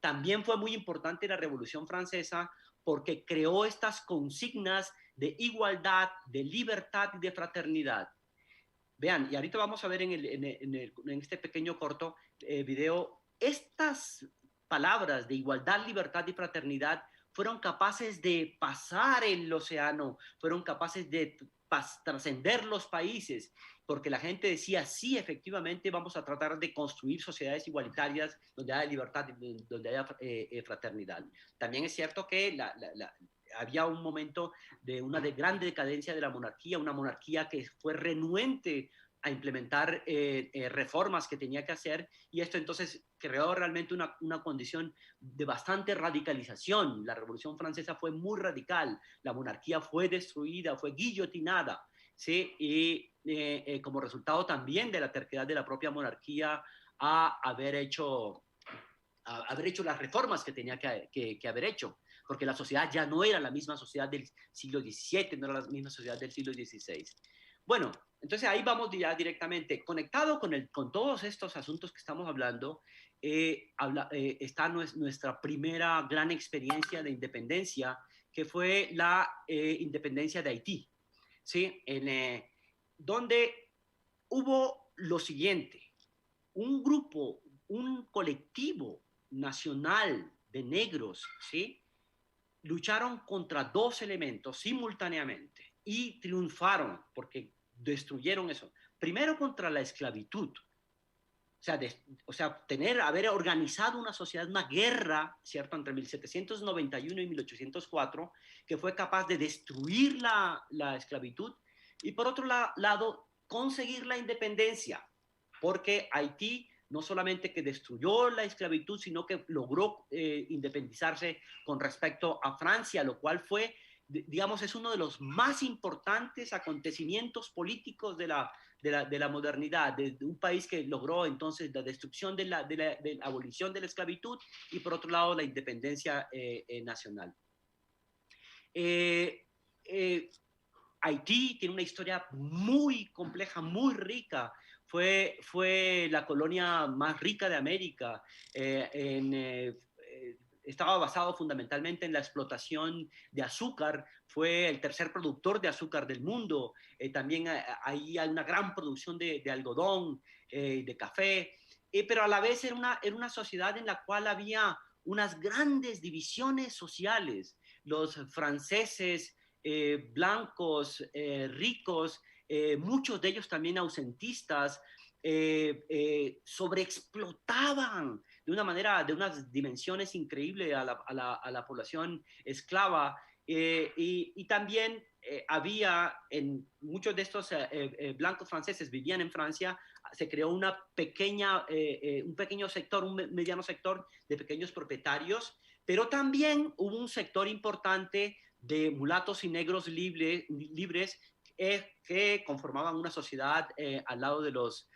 También fue muy importante la Revolución Francesa porque creó estas consignas de igualdad, de libertad y de fraternidad. Vean, y ahorita vamos a ver en este pequeño corto video, estas palabras de igualdad, libertad y fraternidad fueron capaces de pasar el océano, fueron capaces de trascender los países, porque la gente decía, sí, efectivamente vamos a tratar de construir sociedades igualitarias donde haya libertad, donde haya fraternidad. También es cierto que había un momento de una grande decadencia de la monarquía, una monarquía que fue renuente a implementar reformas que tenía que hacer, y esto entonces creó realmente una condición de bastante radicalización. La Revolución Francesa fue muy radical, la monarquía fue destruida, fue guillotinada, ¿sí? Y como resultado también de la terquedad de la propia monarquía a haber hecho las reformas que tenía que haber hecho, porque la sociedad ya no era la misma sociedad del siglo XVII, no era la misma sociedad del siglo XVI. Bueno, entonces ahí vamos ya directamente. Conectado con todos estos asuntos que estamos hablando, está nuestra primera gran experiencia de independencia, que fue la independencia de Haití, ¿sí? Donde hubo lo siguiente, un grupo, un colectivo nacional de negros, ¿sí? Lucharon contra dos elementos simultáneamente y triunfaron porque destruyeron eso. Primero contra la esclavitud, haber organizado una sociedad, una guerra, ¿cierto?, entre 1791 y 1804, que fue capaz de destruir la esclavitud, y por otro lado, conseguir la independencia, porque Haití no solamente que destruyó la esclavitud, sino que logró independizarse con respecto a Francia, lo cual fue, digamos, es uno de los más importantes acontecimientos políticos de la modernidad, de un país que logró entonces la destrucción de la abolición de la esclavitud y por otro lado la independencia nacional. Haití tiene una historia muy compleja, muy rica. Fue la colonia más rica de América. Estaba basado fundamentalmente en la explotación de azúcar. Fue el tercer productor de azúcar del mundo. También ahí hay una gran producción de algodón, de café. Pero a la vez era una sociedad en la cual había unas grandes divisiones sociales. Los franceses blancos, ricos, muchos de ellos también ausentistas, sobreexplotaban de una manera, de unas dimensiones increíbles a la población esclava, y también había en muchos de estos blancos franceses vivían en Francia. Se creó un pequeño sector, un mediano sector de pequeños propietarios, pero también hubo un sector importante de mulatos y negros libres que conformaban una sociedad al lado de los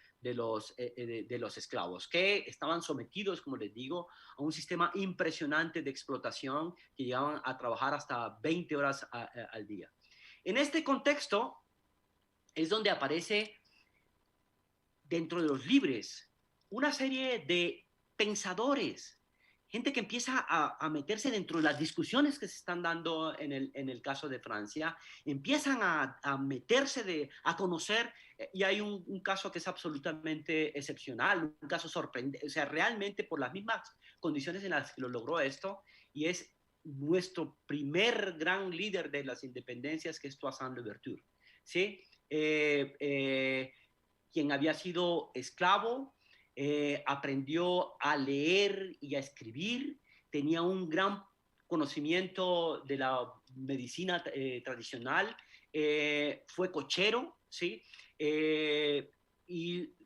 esclavos, que estaban sometidos, como les digo, a un sistema impresionante de explotación, que llegaban a trabajar hasta 20 horas al día. En este contexto es donde aparece, dentro de los libres, una serie de pensadores, gente que empieza a meterse dentro de las discusiones que se están dando en el caso de Francia, empiezan a meterse, a conocer, y hay un caso que es absolutamente excepcional, un caso sorprendente, o sea, realmente por las mismas condiciones en las que lo logró esto, y es nuestro primer gran líder de las independencias, que es Toussaint Louverture, ¿sí? Quien había sido esclavo, aprendió a leer y a escribir, tenía un gran conocimiento de la medicina tradicional, fue cochero, ¿sí? Y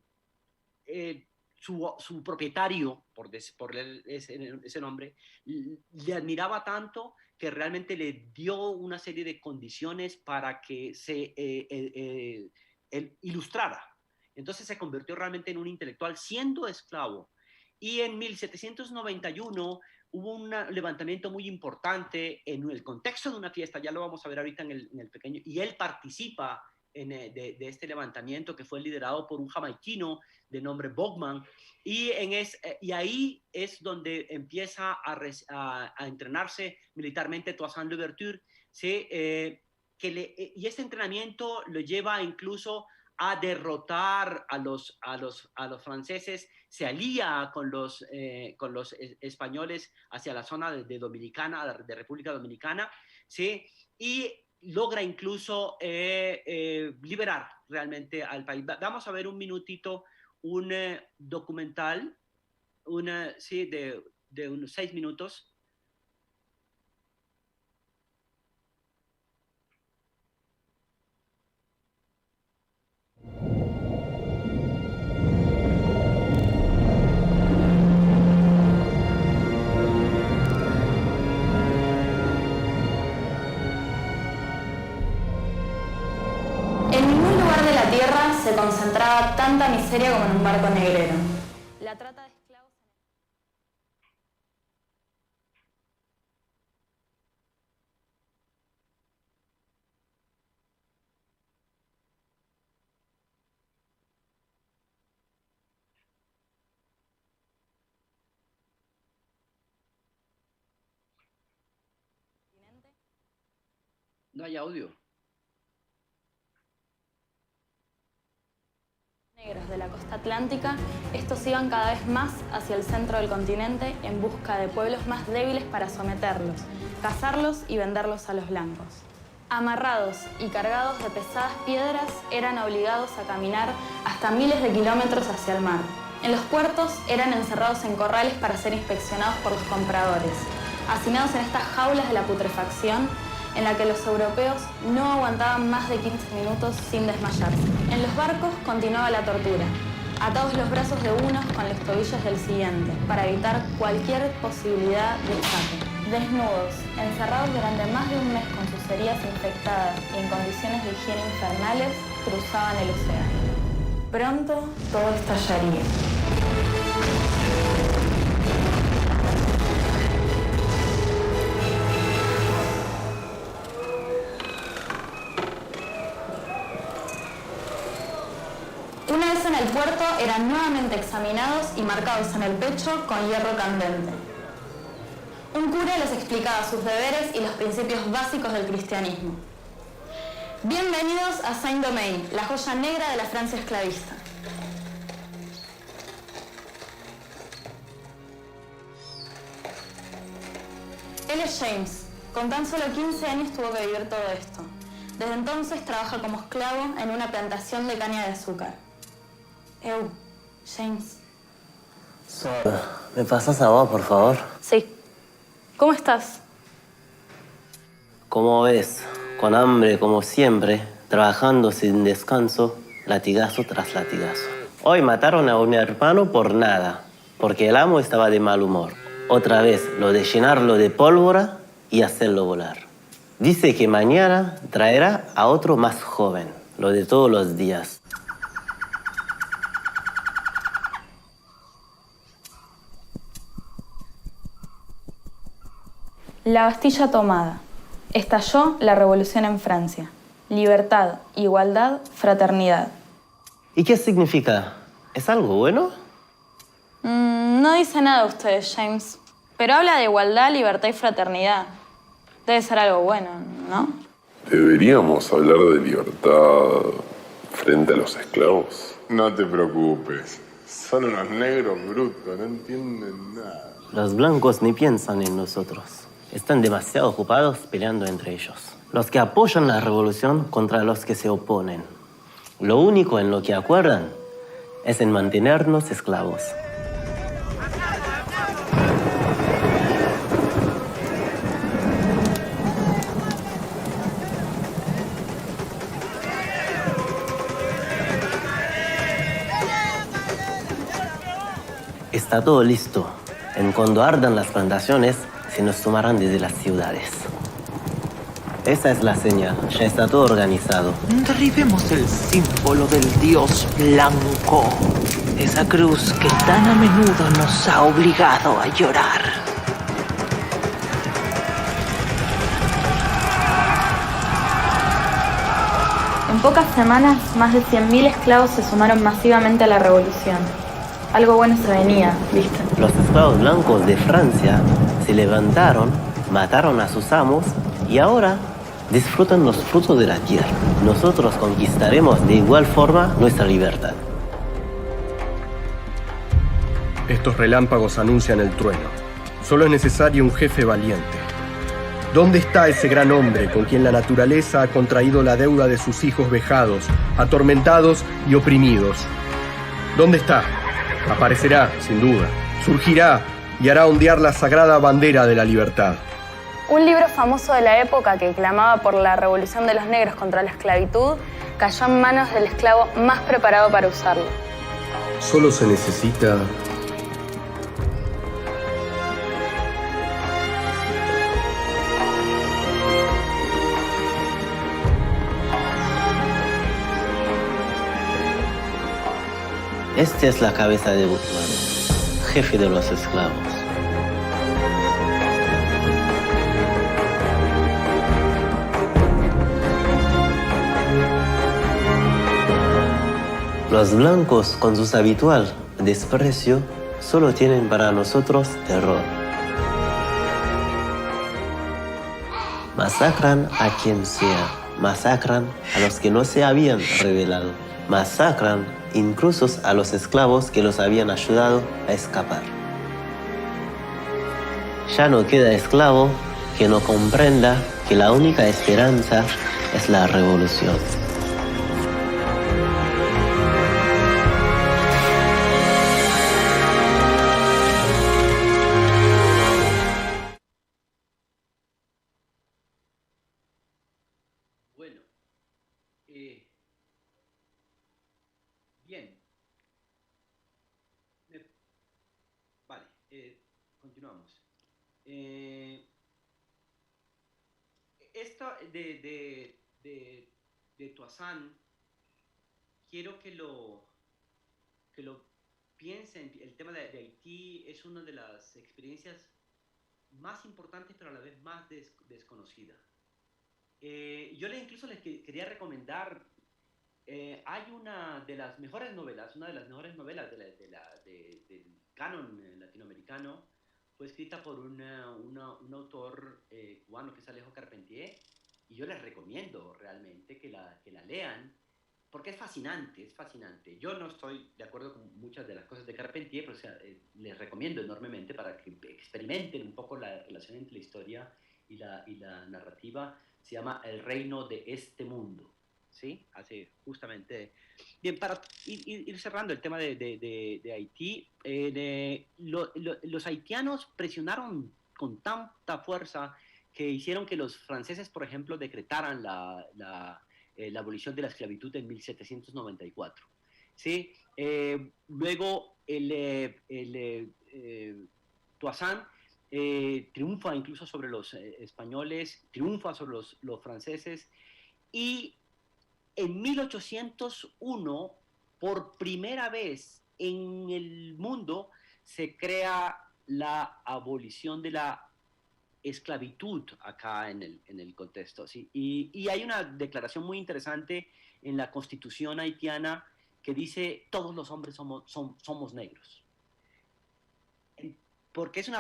su propietario, por ese nombre, le admiraba tanto que realmente le dio una serie de condiciones para que se ilustrara. Entonces se convirtió realmente en un intelectual siendo esclavo. Y en 1791 hubo un levantamiento muy importante en el contexto de una fiesta, ya lo vamos a ver ahorita en el pequeño, y él participa de este levantamiento que fue liderado por un jamaiquino de nombre Bogman, y ahí es donde empieza a entrenarse militarmente Toussaint Louverture, ¿sí? Y este entrenamiento lo lleva incluso a derrotar a los franceses, se alía con los españoles hacia la zona de Dominicana, de República Dominicana, ¿sí? Y logra incluso liberar realmente al país. Vamos a ver un minutito un documental, sí, de unos 6 minutos. Se concentraba tanta miseria como en un barco negrero. La trata de esclavos... No hay audio. Negros de la costa atlántica, estos iban cada vez más hacia el centro del continente en busca de pueblos más débiles para someterlos, cazarlos y venderlos a los blancos. Amarrados y cargados de pesadas piedras, eran obligados a caminar hasta miles de kilómetros hacia el mar. En los puertos eran encerrados en corrales para ser inspeccionados por los compradores, hacinados en estas jaulas de la putrefacción en la que los europeos no aguantaban más de 15 minutos sin desmayarse. En los barcos continuaba la tortura, atados los brazos de unos con los tobillos del siguiente, para evitar cualquier posibilidad de escape. Desnudos, encerrados durante más de un mes con sus heridas infectadas y en condiciones de higiene infernales, cruzaban el océano. Pronto todo estallaría. Una vez en el puerto, eran nuevamente examinados y marcados en el pecho con hierro candente. Un cura les explicaba sus deberes y los principios básicos del cristianismo. Bienvenidos a Saint-Domingue, la joya negra de la Francia esclavista. Él es James. Con tan solo 15 años tuvo que vivir todo esto. Desde entonces trabaja como esclavo en una plantación de caña de azúcar. James. ¿Me pasas a vos, por favor? Sí. ¿Cómo estás? Como ves, con hambre como siempre, trabajando sin descanso, latigazo tras latigazo. Hoy mataron a un hermano por nada, porque el amo estaba de mal humor. Otra vez lo de llenarlo de pólvora y hacerlo volar. Dice que mañana traerá a otro más joven, lo de todos los días. La Bastilla tomada. Estalló la revolución en Francia. Libertad, igualdad, fraternidad. ¿Y qué significa? ¿Es algo bueno? No dice nada usted, James. Pero habla de igualdad, libertad y fraternidad. Debe ser algo bueno, ¿no? ¿Deberíamos hablar de libertad frente a los esclavos? No te preocupes. Son unos negros brutos, no entienden nada. Los blancos ni piensan en nosotros. Están demasiado ocupados peleando entre ellos. Los que apoyan la revolución contra los que se oponen. Lo único en lo que acuerdan es en mantenernos esclavos. Está todo listo. En cuando ardan las plantaciones, se nos sumarán desde las ciudades. Esa es la señal. Ya está todo organizado. Derribemos el símbolo del dios blanco. Esa cruz que tan a menudo nos ha obligado a llorar. En pocas semanas, más de 100.000 esclavos se sumaron masivamente a la revolución. Algo bueno se venía, ¿viste? Los esclavos blancos de Francia se levantaron, mataron a sus amos y ahora disfrutan los frutos de la tierra. Nosotros conquistaremos de igual forma nuestra libertad. Estos relámpagos anuncian el trueno. Solo es necesario un jefe valiente. ¿Dónde está ese gran hombre con quien la naturaleza ha contraído la deuda de sus hijos vejados, atormentados y oprimidos? ¿Dónde está? Aparecerá, sin duda. Surgirá y hará ondear la sagrada bandera de la libertad. Un libro famoso de la época que clamaba por la revolución de los negros contra la esclavitud cayó en manos del esclavo más preparado para usarlo. Solo se necesita Esta es la cabeza de Guzmán, jefe de los esclavos. Los blancos, con su habitual desprecio, solo tienen para nosotros terror. Masacran a quien sea, masacran a los que no se habían rebelado, masacran incluso a los esclavos que los habían ayudado a escapar. Ya no queda esclavo que no comprenda que la única esperanza es la revolución. Bueno, bien. Vale, continuamos. Esto de Toussaint, quiero que lo piensen. El tema de Haití es una de las experiencias más importantes, pero a la vez más desconocida. Yo incluso les quería recomendar, hay una de las mejores novelas del canon latinoamericano, fue escrita por un autor cubano que es Alejo Carpentier, y yo les recomiendo realmente que la lean, porque es fascinante. Yo no estoy de acuerdo con muchas de las cosas de Carpentier, pero les recomiendo enormemente para que experimenten un poco la relación entre la historia y la narrativa. Se llama El reino de este mundo, ¿sí? Hace justamente... Bien, para ir cerrando el tema de Haití, los haitianos presionaron con tanta fuerza que hicieron que los franceses, por ejemplo, decretaran la abolición de la esclavitud en 1794, ¿sí? Luego Toussaint triunfa incluso sobre los españoles, triunfa sobre los franceses, y en 1801, por primera vez en el mundo, se crea la abolición de la esclavitud acá en el contexto, ¿sí? Y hay una declaración muy interesante en la Constitución haitiana que dice: todos los hombres somos negros. Porque es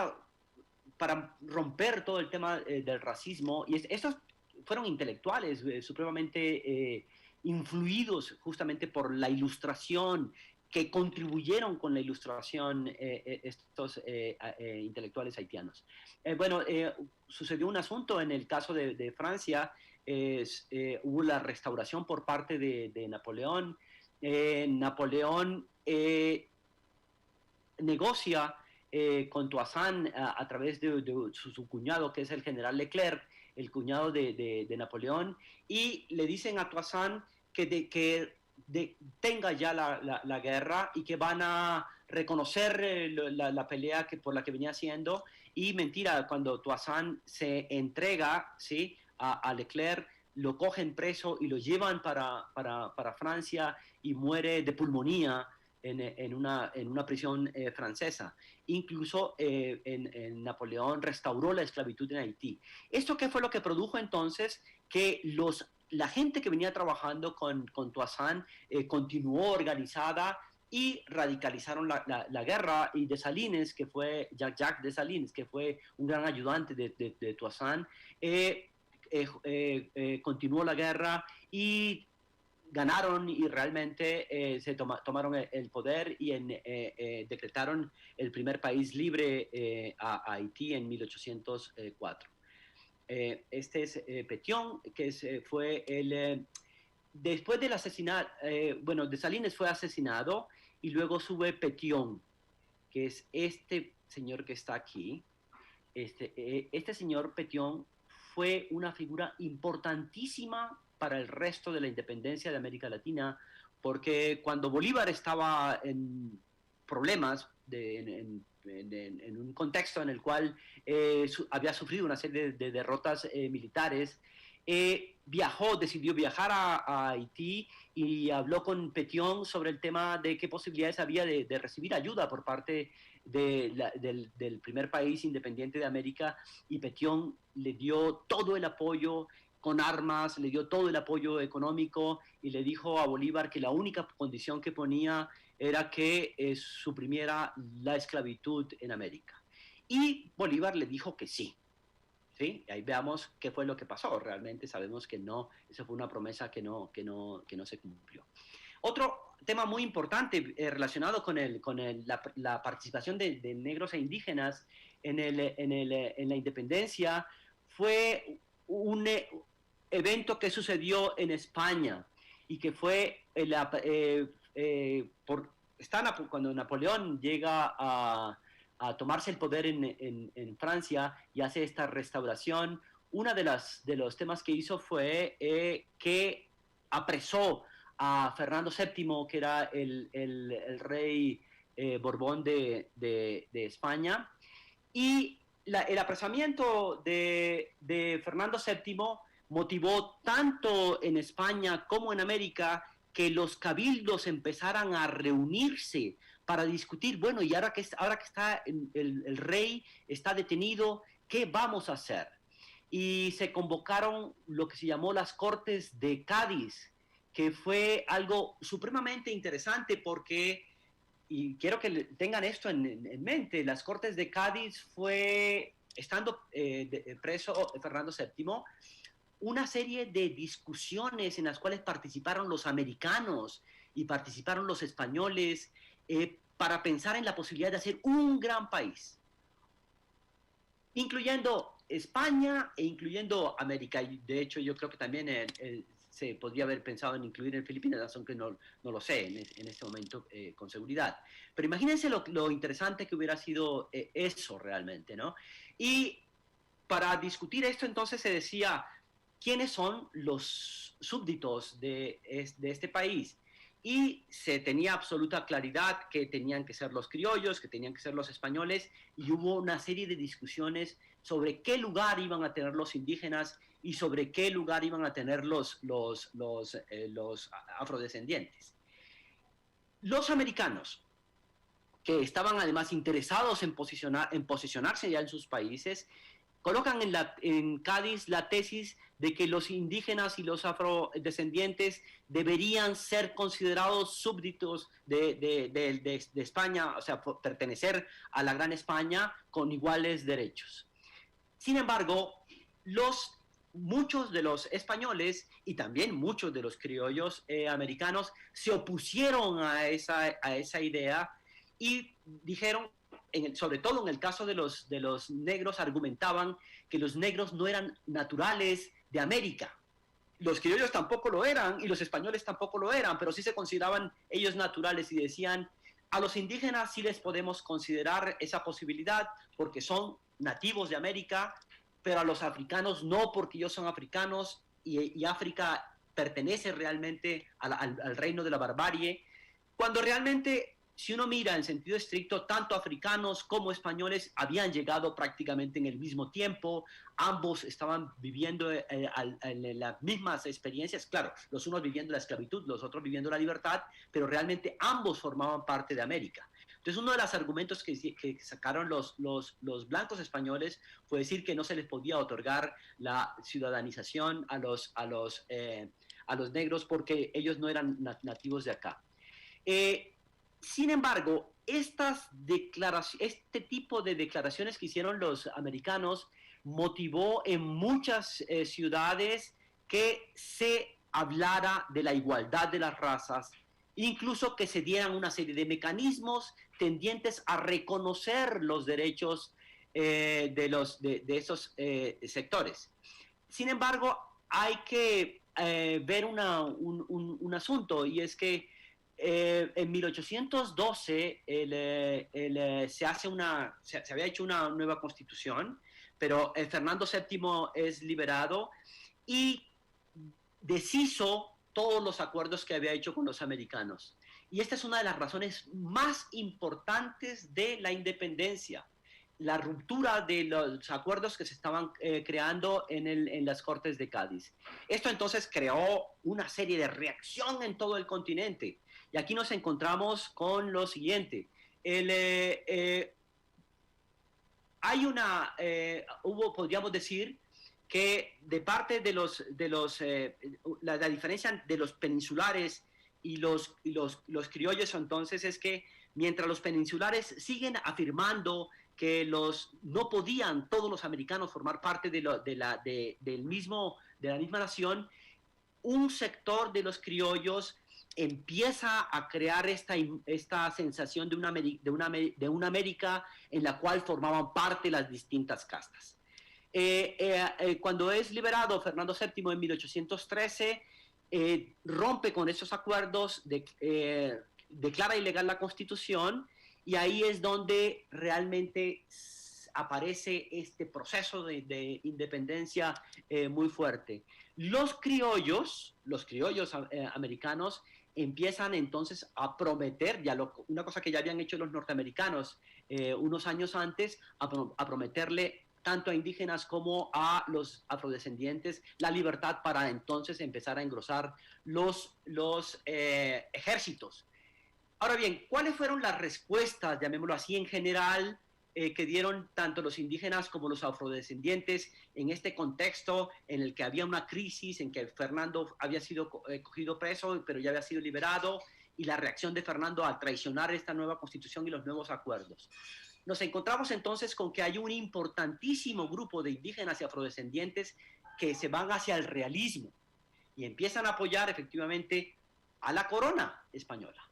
para romper todo el tema del racismo, y estos fueron intelectuales supremamente influidos justamente por la Ilustración, que contribuyeron con la Ilustración estos intelectuales haitianos. Sucedió un asunto en el caso de Francia, hubo la restauración por parte de Napoleón. Napoleón negocia con Toussaint a través de su cuñado, que es el general Leclerc, el cuñado de Napoleón, y le dicen a Toussaint que tenga ya la guerra y que van a reconocer la pelea por la que venía haciendo. Y mentira, cuando Toussaint se entrega, ¿sí?, a Leclerc, lo cogen preso y lo llevan para Francia, y muere de pulmonía en una prisión francesa. Incluso en Napoleón restauró la esclavitud en Haití. ¿Esto qué fue lo que produjo entonces? Que los la gente que venía trabajando con Toussaint continuó organizada y radicalizaron la guerra, y Dessalines, que fue Jacques Dessalines, que fue un gran ayudante de Toussaint, continuó la guerra y ganaron, y realmente se tomaron el poder y decretaron el primer país libre a Haití en 1804. Este es Pétion, que fue el... después del asesinato, Dessalines fue asesinado, y luego sube Pétion, que es este señor que está aquí. Este señor Pétion fue una figura importantísima para el resto de la independencia de América Latina, porque cuando Bolívar estaba en problemas, en un contexto en el cual había sufrido una serie de derrotas militares, decidió viajar a Haití y habló con Pétion sobre el tema de qué posibilidades había de recibir ayuda por parte del primer país independiente de América, y Pétion le dio todo el apoyo con armas, le dio todo el apoyo económico, y le dijo a Bolívar que la única condición que ponía era que suprimiera la esclavitud en América. Y Bolívar le dijo que sí. ¿Sí? Ahí veamos qué fue lo que pasó. Realmente sabemos que no, esa fue una promesa que no se cumplió. Otro tema muy importante relacionado con la participación de negros e indígenas en la independencia fue un evento que sucedió en España, y que fue cuando Napoleón llega a tomarse el poder en Francia y hace esta restauración. Uno de los temas que hizo fue que apresó a Fernando VII, que era el rey Borbón de España, y el apresamiento de Fernando VII motivó tanto en España como en América que los cabildos empezaran a reunirse para discutir, bueno, y ahora que está el rey está detenido, ¿qué vamos a hacer? Y se convocaron lo que se llamó las Cortes de Cádiz, que fue algo supremamente interesante porque, y quiero que tengan esto en mente, las Cortes de Cádiz fue, estando preso Fernando VII, una serie de discusiones en las cuales participaron los americanos y participaron los españoles para pensar en la posibilidad de hacer un gran país, incluyendo España e incluyendo América. Y de hecho, yo creo que también se podría haber pensado en incluir en Filipinas, aunque no lo sé en este momento con seguridad. Pero imagínense lo interesante que hubiera sido eso realmente, ¿no? Y para discutir esto, entonces se decía, ¿quiénes son los súbditos de este país? Y se tenía absoluta claridad que tenían que ser los criollos, que tenían que ser los españoles, y hubo una serie de discusiones sobre qué lugar iban a tener los indígenas y sobre qué lugar iban a tener los afrodescendientes. Los americanos, que estaban además interesados en posicionarse ya en sus países, colocan en Cádiz la tesis de que los indígenas y los afrodescendientes deberían ser considerados súbditos de España, o sea, pertenecer a la Gran España con iguales derechos. Sin embargo, muchos de los españoles y también muchos de los criollos americanos se opusieron a esa idea y dijeron, sobre todo en el caso de los negros, argumentaban que los negros no eran naturales de América. Los criollos tampoco lo eran y los españoles tampoco lo eran, pero sí se consideraban ellos naturales, y decían, a los indígenas sí les podemos considerar esa posibilidad porque son nativos de América, pero a los africanos no, porque ellos son africanos y África pertenece realmente al reino de la barbarie, cuando realmente, si uno mira en sentido estricto, tanto africanos como españoles habían llegado prácticamente en el mismo tiempo, ambos estaban viviendo en las mismas experiencias, claro, los unos viviendo la esclavitud, los otros viviendo la libertad, pero realmente ambos formaban parte de América. Entonces, uno de los argumentos que sacaron los blancos españoles fue decir que no se les podía otorgar la ciudadanización a los negros porque ellos no eran nativos de acá. Sin embargo, este tipo de declaraciones que hicieron los americanos motivó en muchas ciudades que se hablara de la igualdad de las razas, incluso que se dieran una serie de mecanismos tendientes a reconocer los derechos de esos sectores. Sin embargo, hay que ver un asunto, y es que en 1812 se había hecho una nueva constitución, pero Fernando VII es liberado y deshizo todos los acuerdos que había hecho con los americanos. Y esta es una de las razones más importantes de la independencia, la ruptura de los acuerdos que se estaban creando en las Cortes de Cádiz. Esto entonces creó una serie de reacción en todo el continente. Y aquí nos encontramos con lo siguiente. Podríamos decir que de parte de la diferencia de los peninsulares y los criollos entonces es que mientras los peninsulares siguen afirmando que no podían todos los americanos formar parte de la misma nación, un sector de los criollos empieza a crear esta sensación de una América en la cual formaban parte las distintas castas. Cuando es liberado Fernando VII en 1813, rompe con esos acuerdos, declara ilegal la Constitución, y ahí es donde realmente aparece este proceso de independencia muy fuerte. Los criollos americanos empiezan entonces a prometer, una cosa que ya habían hecho los norteamericanos unos años antes, a prometerle tanto a indígenas como a los afrodescendientes la libertad para entonces empezar a engrosar los ejércitos. Ahora bien, ¿cuáles fueron las respuestas, llamémoslo así en general, que dieron tanto los indígenas como los afrodescendientes en este contexto en el que había una crisis, en que Fernando había sido cogido preso, pero ya había sido liberado, y la reacción de Fernando al traicionar esta nueva constitución y los nuevos acuerdos? Nos encontramos entonces con que hay un importantísimo grupo de indígenas y afrodescendientes que se van hacia el realismo y empiezan a apoyar efectivamente a la corona española.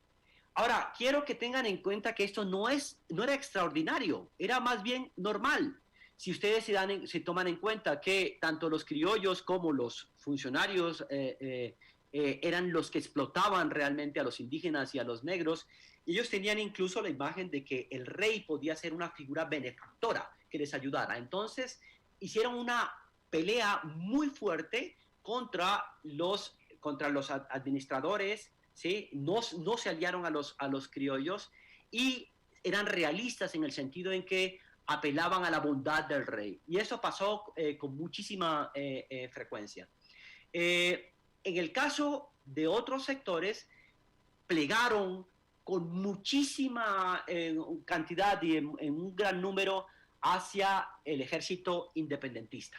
Ahora, quiero que tengan en cuenta que esto no era extraordinario, era más bien normal. Si ustedes se toman en cuenta que tanto los criollos como los funcionarios eran los que explotaban realmente a los indígenas y a los negros, ellos tenían incluso la imagen de que el rey podía ser una figura benefactora que les ayudara. Entonces, hicieron una pelea muy fuerte contra los administradores, ¿sí? No se aliaron a los criollos y eran realistas en el sentido en que apelaban a la bondad del rey. Y eso pasó con muchísima frecuencia. En el caso de otros sectores, plegaron con muchísima cantidad y en un gran número hacia el ejército independentista.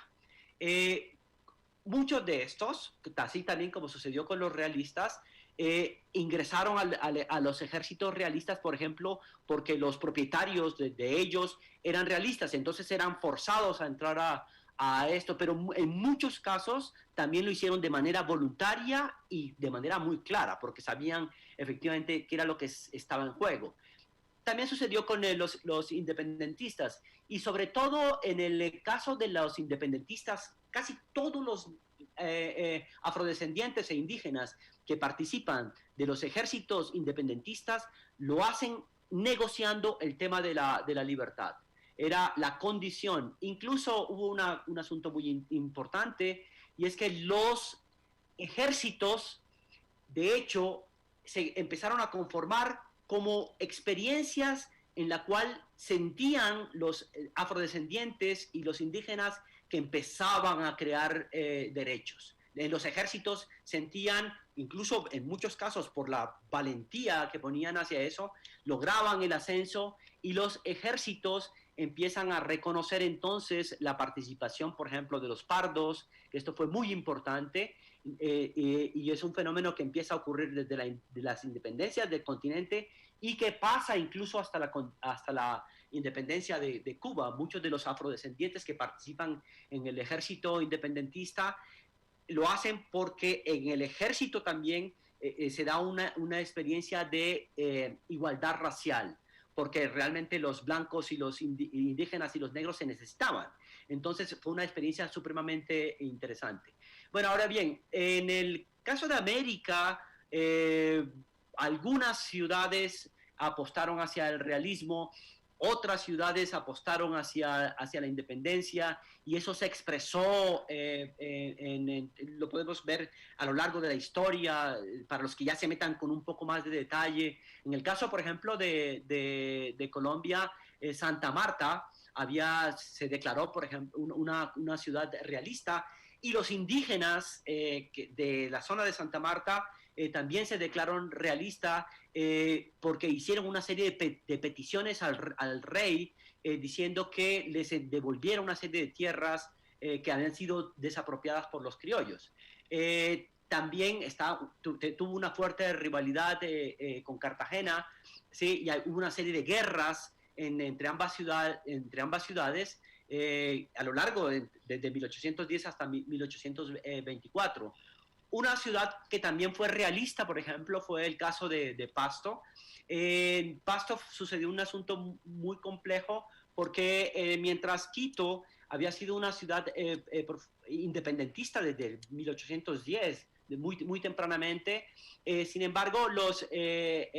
Muchos de estos, así también como sucedió con los realistas, ingresaron a los ejércitos realistas, por ejemplo, porque los propietarios de ellos eran realistas, entonces eran forzados a entrar a esto, pero en muchos casos también lo hicieron de manera voluntaria y de manera muy clara, porque sabían efectivamente qué era lo que estaba en juego. También sucedió con los independentistas, y sobre todo en el caso de los independentistas, casi todos los afrodescendientes e indígenas que participan de los ejércitos independentistas lo hacen negociando el tema de la libertad. Era la condición. Incluso hubo un asunto muy importante, y es que los ejércitos, de hecho, se empezaron a conformar como experiencias en la cual sentían los afrodescendientes y los indígenas que empezaban a crear derechos. Los ejércitos sentían incluso en muchos casos por la valentía que ponían hacia eso, lograban el ascenso y los ejércitos empiezan a reconocer entonces la participación, por ejemplo, de los pardos, que esto fue muy importante, y es un fenómeno que empieza a ocurrir desde las independencias del continente y que pasa incluso hasta la independencia de Cuba. Muchos de los afrodescendientes que participan en el ejército independentista lo hacen porque en el ejército también se da una experiencia de igualdad racial, porque realmente los blancos y los indígenas y los negros se necesitaban. Entonces fue una experiencia supremamente interesante. Bueno, ahora bien, en el caso de América, algunas ciudades apostaron hacia el realismo, otras ciudades apostaron hacia la independencia, y eso se expresó, lo podemos ver a lo largo de la historia, para los que ya se metan con un poco más de detalle. En el caso, por ejemplo, de Colombia, Santa Marta se declaró, por ejemplo, una ciudad realista, y los indígenas de la zona de Santa Marta también se declararon realistas porque hicieron una serie de peticiones al rey diciendo que les devolviera una serie de tierras que habían sido desapropiadas por los criollos. También tuvo una fuerte rivalidad con Cartagena, ¿sí? Y hubo una serie de guerras entre ambas ciudades a lo largo desde 1810 hasta 1824. Una ciudad que también fue realista, por ejemplo, fue el caso de Pasto. En Pasto sucedió un asunto muy complejo porque mientras Quito había sido una ciudad independentista desde 1810, muy tempranamente, sin embargo,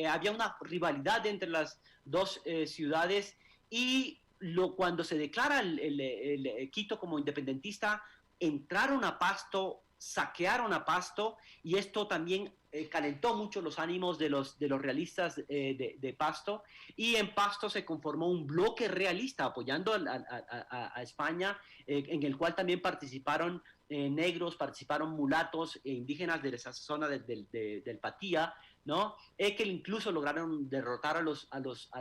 había una rivalidad entre las dos ciudades, y cuando se declara el Quito como independentista, entraron a Pasto, saquearon a Pasto, y esto también calentó mucho los ánimos de los realistas de Pasto, y en Pasto se conformó un bloque realista apoyando a España, en el cual también participaron negros, participaron mulatos e indígenas de esa zona del Patía, ¿no? Que incluso lograron derrotar a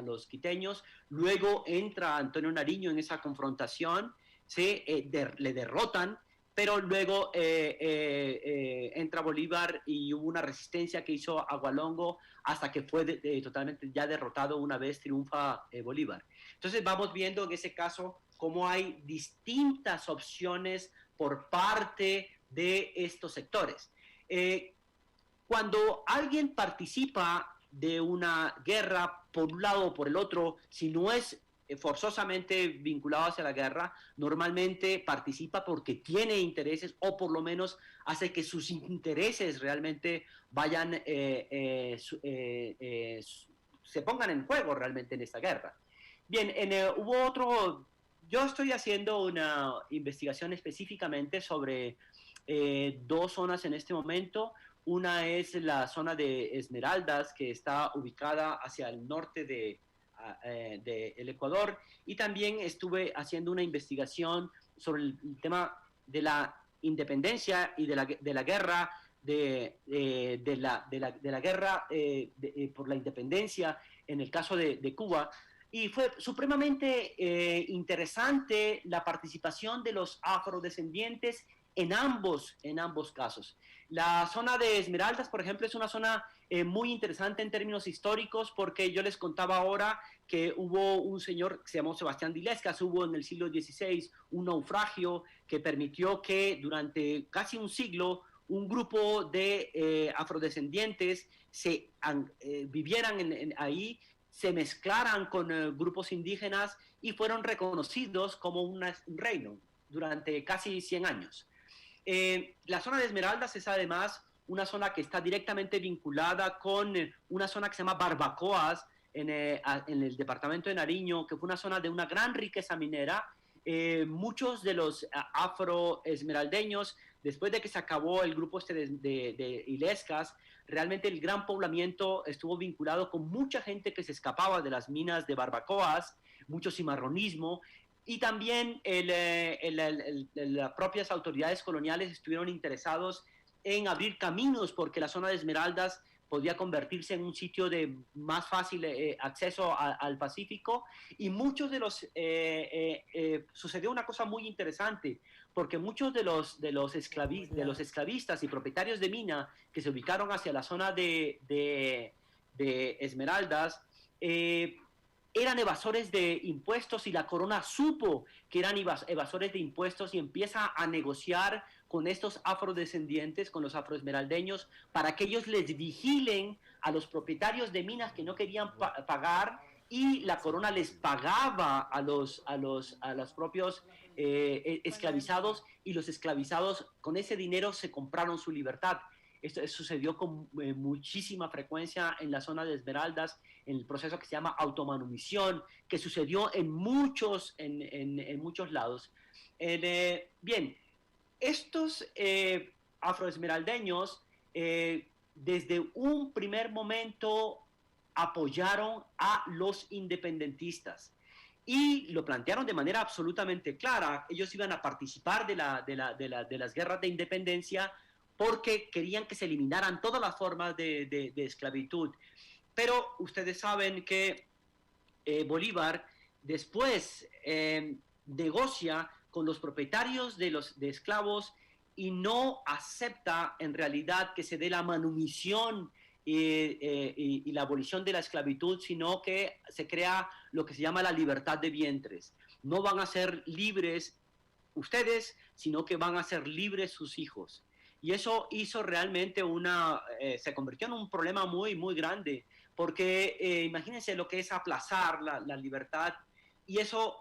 los quiteños. Luego entra Antonio Nariño en esa confrontación, ¿sí? Le derrotan, pero luego entra Bolívar y hubo una resistencia que hizo Agualongo hasta que fue totalmente ya derrotado una vez triunfa Bolívar. Entonces vamos viendo en ese caso cómo hay distintas opciones por parte de estos sectores. Cuando alguien participa de una guerra por un lado o por el otro, si no es forzosamente vinculado hacia la guerra, normalmente participa porque tiene intereses, o por lo menos hace que sus intereses realmente vayan, se pongan en juego realmente en esta guerra. Bien, yo estoy haciendo una investigación específicamente sobre dos zonas en este momento. Una es la zona de Esmeraldas, que está ubicada hacia el norte del Ecuador, y también estuve haciendo una investigación sobre el tema de la independencia y de la guerra por la independencia en el caso de Cuba, y fue supremamente interesante la participación de los afrodescendientes en ambos casos. La zona de Esmeraldas, por ejemplo, es una zona muy interesante en términos históricos, porque yo les contaba ahora que hubo un señor que se llamó Sebastián de Illescas, hubo en el siglo XVI un naufragio que permitió que durante casi un siglo un grupo de afrodescendientes vivieran ahí, se mezclaran con grupos indígenas y fueron reconocidos como un reino durante casi 100 años. La zona de Esmeraldas es además una zona que está directamente vinculada con una zona que se llama Barbacoas en el departamento de Nariño, que fue una zona de una gran riqueza minera. Muchos de los afroesmeraldeños, después de que se acabó el grupo de Illescas, realmente el gran poblamiento estuvo vinculado con mucha gente que se escapaba de las minas de Barbacoas, mucho cimarronismo. Y también las propias autoridades coloniales estuvieron interesados en abrir caminos porque la zona de Esmeraldas podía convertirse en un sitio de más fácil acceso al Pacífico, y muchos de los sucedió una cosa muy interesante, porque muchos de los esclavistas y propietarios de mina que se ubicaron hacia la zona de Esmeraldas eran evasores de impuestos, y la corona supo que eran evasores de impuestos y empieza a negociar con estos afrodescendientes, con los afroesmeraldeños, para que ellos les vigilen a los propietarios de minas que no querían pagar, y la corona les pagaba a los propios esclavizados, y los esclavizados con ese dinero se compraron su libertad. Esto sucedió con muchísima frecuencia en la zona de Esmeraldas, en el proceso que se llama automanumisión, que sucedió en muchos lados. Bien, estos afroesmeraldeños desde un primer momento apoyaron a los independentistas y lo plantearon de manera absolutamente clara. Ellos iban a participar de las guerras de independencia porque querían que se eliminaran todas las formas de esclavitud. Pero ustedes saben que Bolívar después negocia con los propietarios de esclavos y no acepta en realidad que se dé la manumisión y la abolición de la esclavitud, sino que se crea lo que se llama la libertad de vientres. No van a ser libres ustedes, sino que van a ser libres sus hijos. Y eso hizo realmente se convirtió en un problema muy, muy grande, porque imagínense lo que es aplazar la libertad, y eso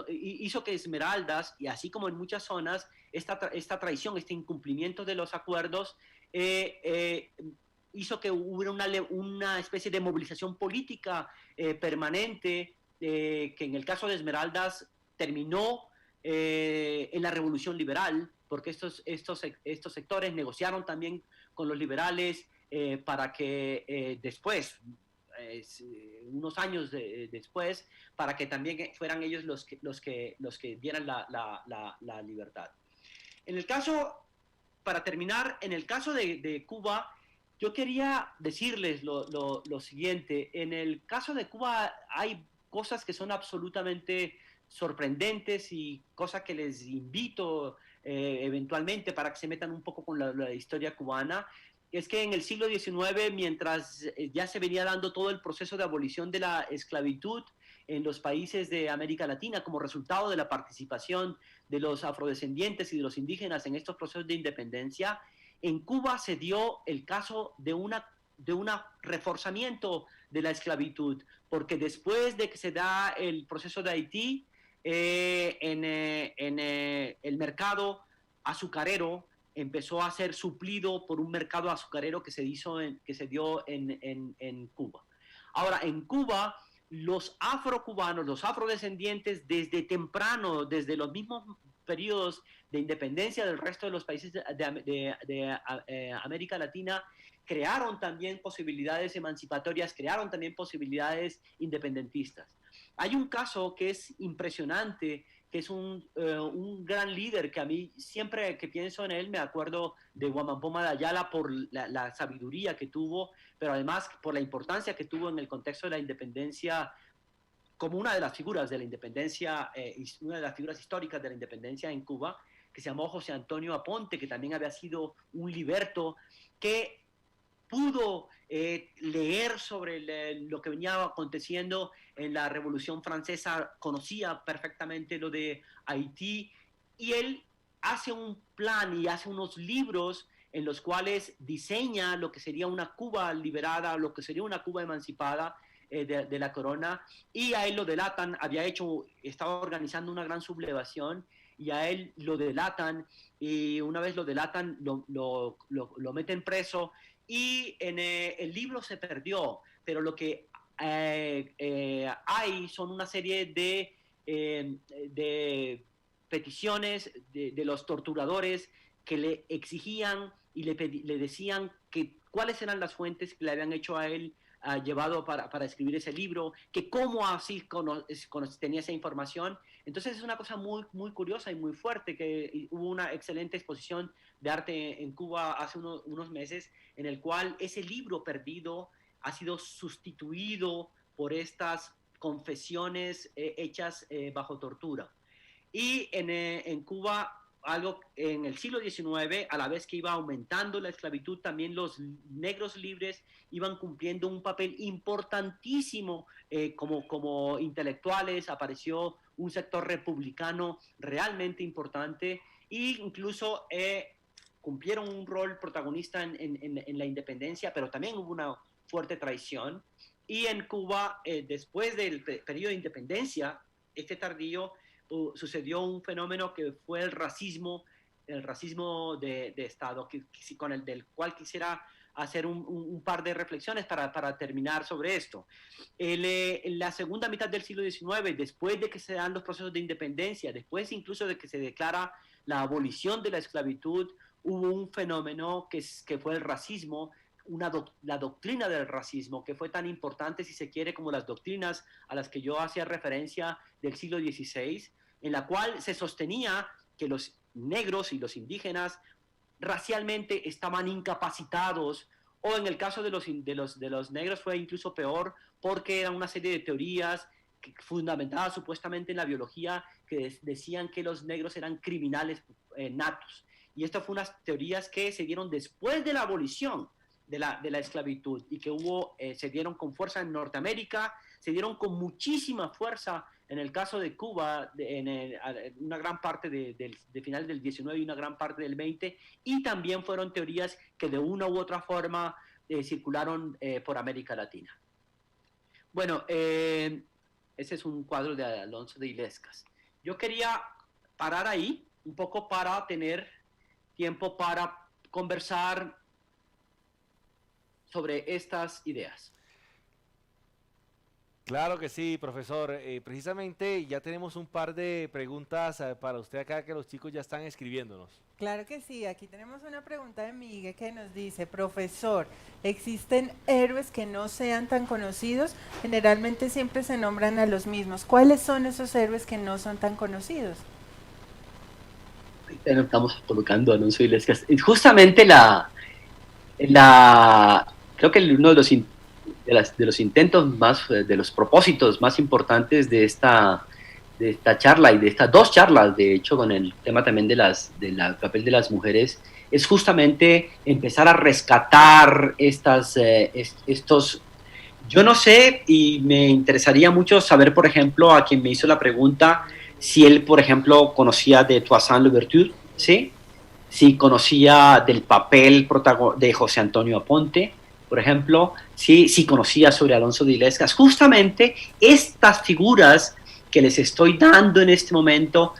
hizo que Esmeraldas, y así como en muchas zonas, esta traición, este incumplimiento de los acuerdos, hizo que hubiera una especie de movilización política permanente, que en el caso de Esmeraldas terminó en la Revolución Liberal, porque estos sectores negociaron también con los liberales para que después, unos años después, para que también fueran ellos los que dieran la libertad. En el caso, para terminar, en el caso de Cuba, yo quería decirles lo siguiente. En el caso de Cuba hay cosas que son absolutamente sorprendentes y cosas que les invito eventualmente para que se metan un poco con la historia cubana. Es que en el siglo XIX, mientras ya se venía dando todo el proceso de abolición de la esclavitud en los países de América Latina como resultado de la participación de los afrodescendientes y de los indígenas en estos procesos de independencia, en Cuba se dio el caso de un reforzamiento de la esclavitud, porque después de que se da el proceso de Haití, el mercado azucarero empezó a ser suplido por un mercado azucarero que se dio en Cuba. Ahora, en Cuba, los afrocubanos, los afrodescendientes, desde temprano, desde los mismos periodos de independencia del resto de los países de América Latina, crearon también posibilidades emancipatorias, crearon también posibilidades independentistas. Hay un caso que es impresionante, que es un gran líder, que a mí siempre que pienso en él me acuerdo de Huamampoma de Ayala por la sabiduría que tuvo, pero además por la importancia que tuvo en el contexto de la independencia, como una de las figuras de la independencia, una de las figuras históricas de la independencia en Cuba, que se llamó José Antonio Aponte, que también había sido un liberto, que pudo leer sobre lo que venía aconteciendo en la Revolución Francesa, conocía perfectamente lo de Haití, y él hace un plan y hace unos libros en los cuales diseña lo que sería una Cuba liberada, lo que sería una Cuba emancipada de la corona, y a él lo delatan, estaba organizando una gran sublevación, y a él lo delatan, y una vez lo delatan, lo meten preso, y en el libro se perdió, pero lo que hay son una serie de peticiones de los torturadores que le exigían y le decían que cuáles eran las fuentes que le habían hecho a él llevado para escribir ese libro, que cómo así tenía esa información. Entonces es una cosa muy, muy curiosa y muy fuerte, que hubo una excelente exposición de arte en Cuba hace unos meses, en el cual ese libro perdido ha sido sustituido por estas confesiones hechas bajo tortura. Y en Cuba, algo en el siglo XIX, a la vez que iba aumentando la esclavitud, también los negros libres iban cumpliendo un papel importantísimo como intelectuales. Apareció un sector republicano realmente importante e incluso cumplieron un rol protagonista en la independencia, pero también hubo una fuerte traición. Y en Cuba, después del periodo de independencia, tardío, sucedió un fenómeno que fue el racismo de Estado, del cual quisiera hacer un par de reflexiones para terminar sobre esto. En la segunda mitad del siglo XIX, después de que se dan los procesos de independencia, después incluso de que se declara la abolición de la esclavitud, hubo un fenómeno que fue el racismo, la doctrina del racismo, que fue tan importante, si se quiere, como las doctrinas a las que yo hacía referencia del siglo XVI, en la cual se sostenía que los negros y los indígenas racialmente estaban incapacitados, o en el caso de los negros fue incluso peor, porque era una serie de teorías fundamentadas supuestamente en la biología que decían que los negros eran criminales natos. Y estas fueron unas teorías que se dieron después de la abolición de la esclavitud y que se dieron con fuerza en Norteamérica, se dieron con muchísima fuerza en el caso de Cuba, en una gran parte de final del 19 y una gran parte del 20, y también fueron teorías que de una u otra forma circularon por América Latina. Bueno, ese es un cuadro de Alonso de Illescas. Yo quería parar ahí un poco para tener tiempo para conversar sobre estas ideas. Claro que sí, profesor. Precisamente ya tenemos un par de preguntas para usted acá, que los chicos ya están escribiéndonos. Claro que sí, aquí tenemos una pregunta de Miguel que nos dice: profesor, ¿existen héroes que no sean tan conocidos? Generalmente siempre se nombran a los mismos. ¿Cuáles son esos héroes que no son tan conocidos? Ahorita nos estamos colocando Alonso Illescas. Justamente creo que uno de los intentos de los propósitos más importantes de esta charla y de estas dos charlas, de hecho, con el tema también del papel de las mujeres, es justamente empezar a rescatar estos. Yo no sé, y me interesaría mucho saber, por ejemplo, a quien me hizo la pregunta, si él, por ejemplo, conocía de Toussaint Louverture, ¿sí? Si conocía del papel de José Antonio Aponte, por ejemplo, si conocía sobre Alonso de Illescas. Justamente estas figuras que les estoy dando en este momento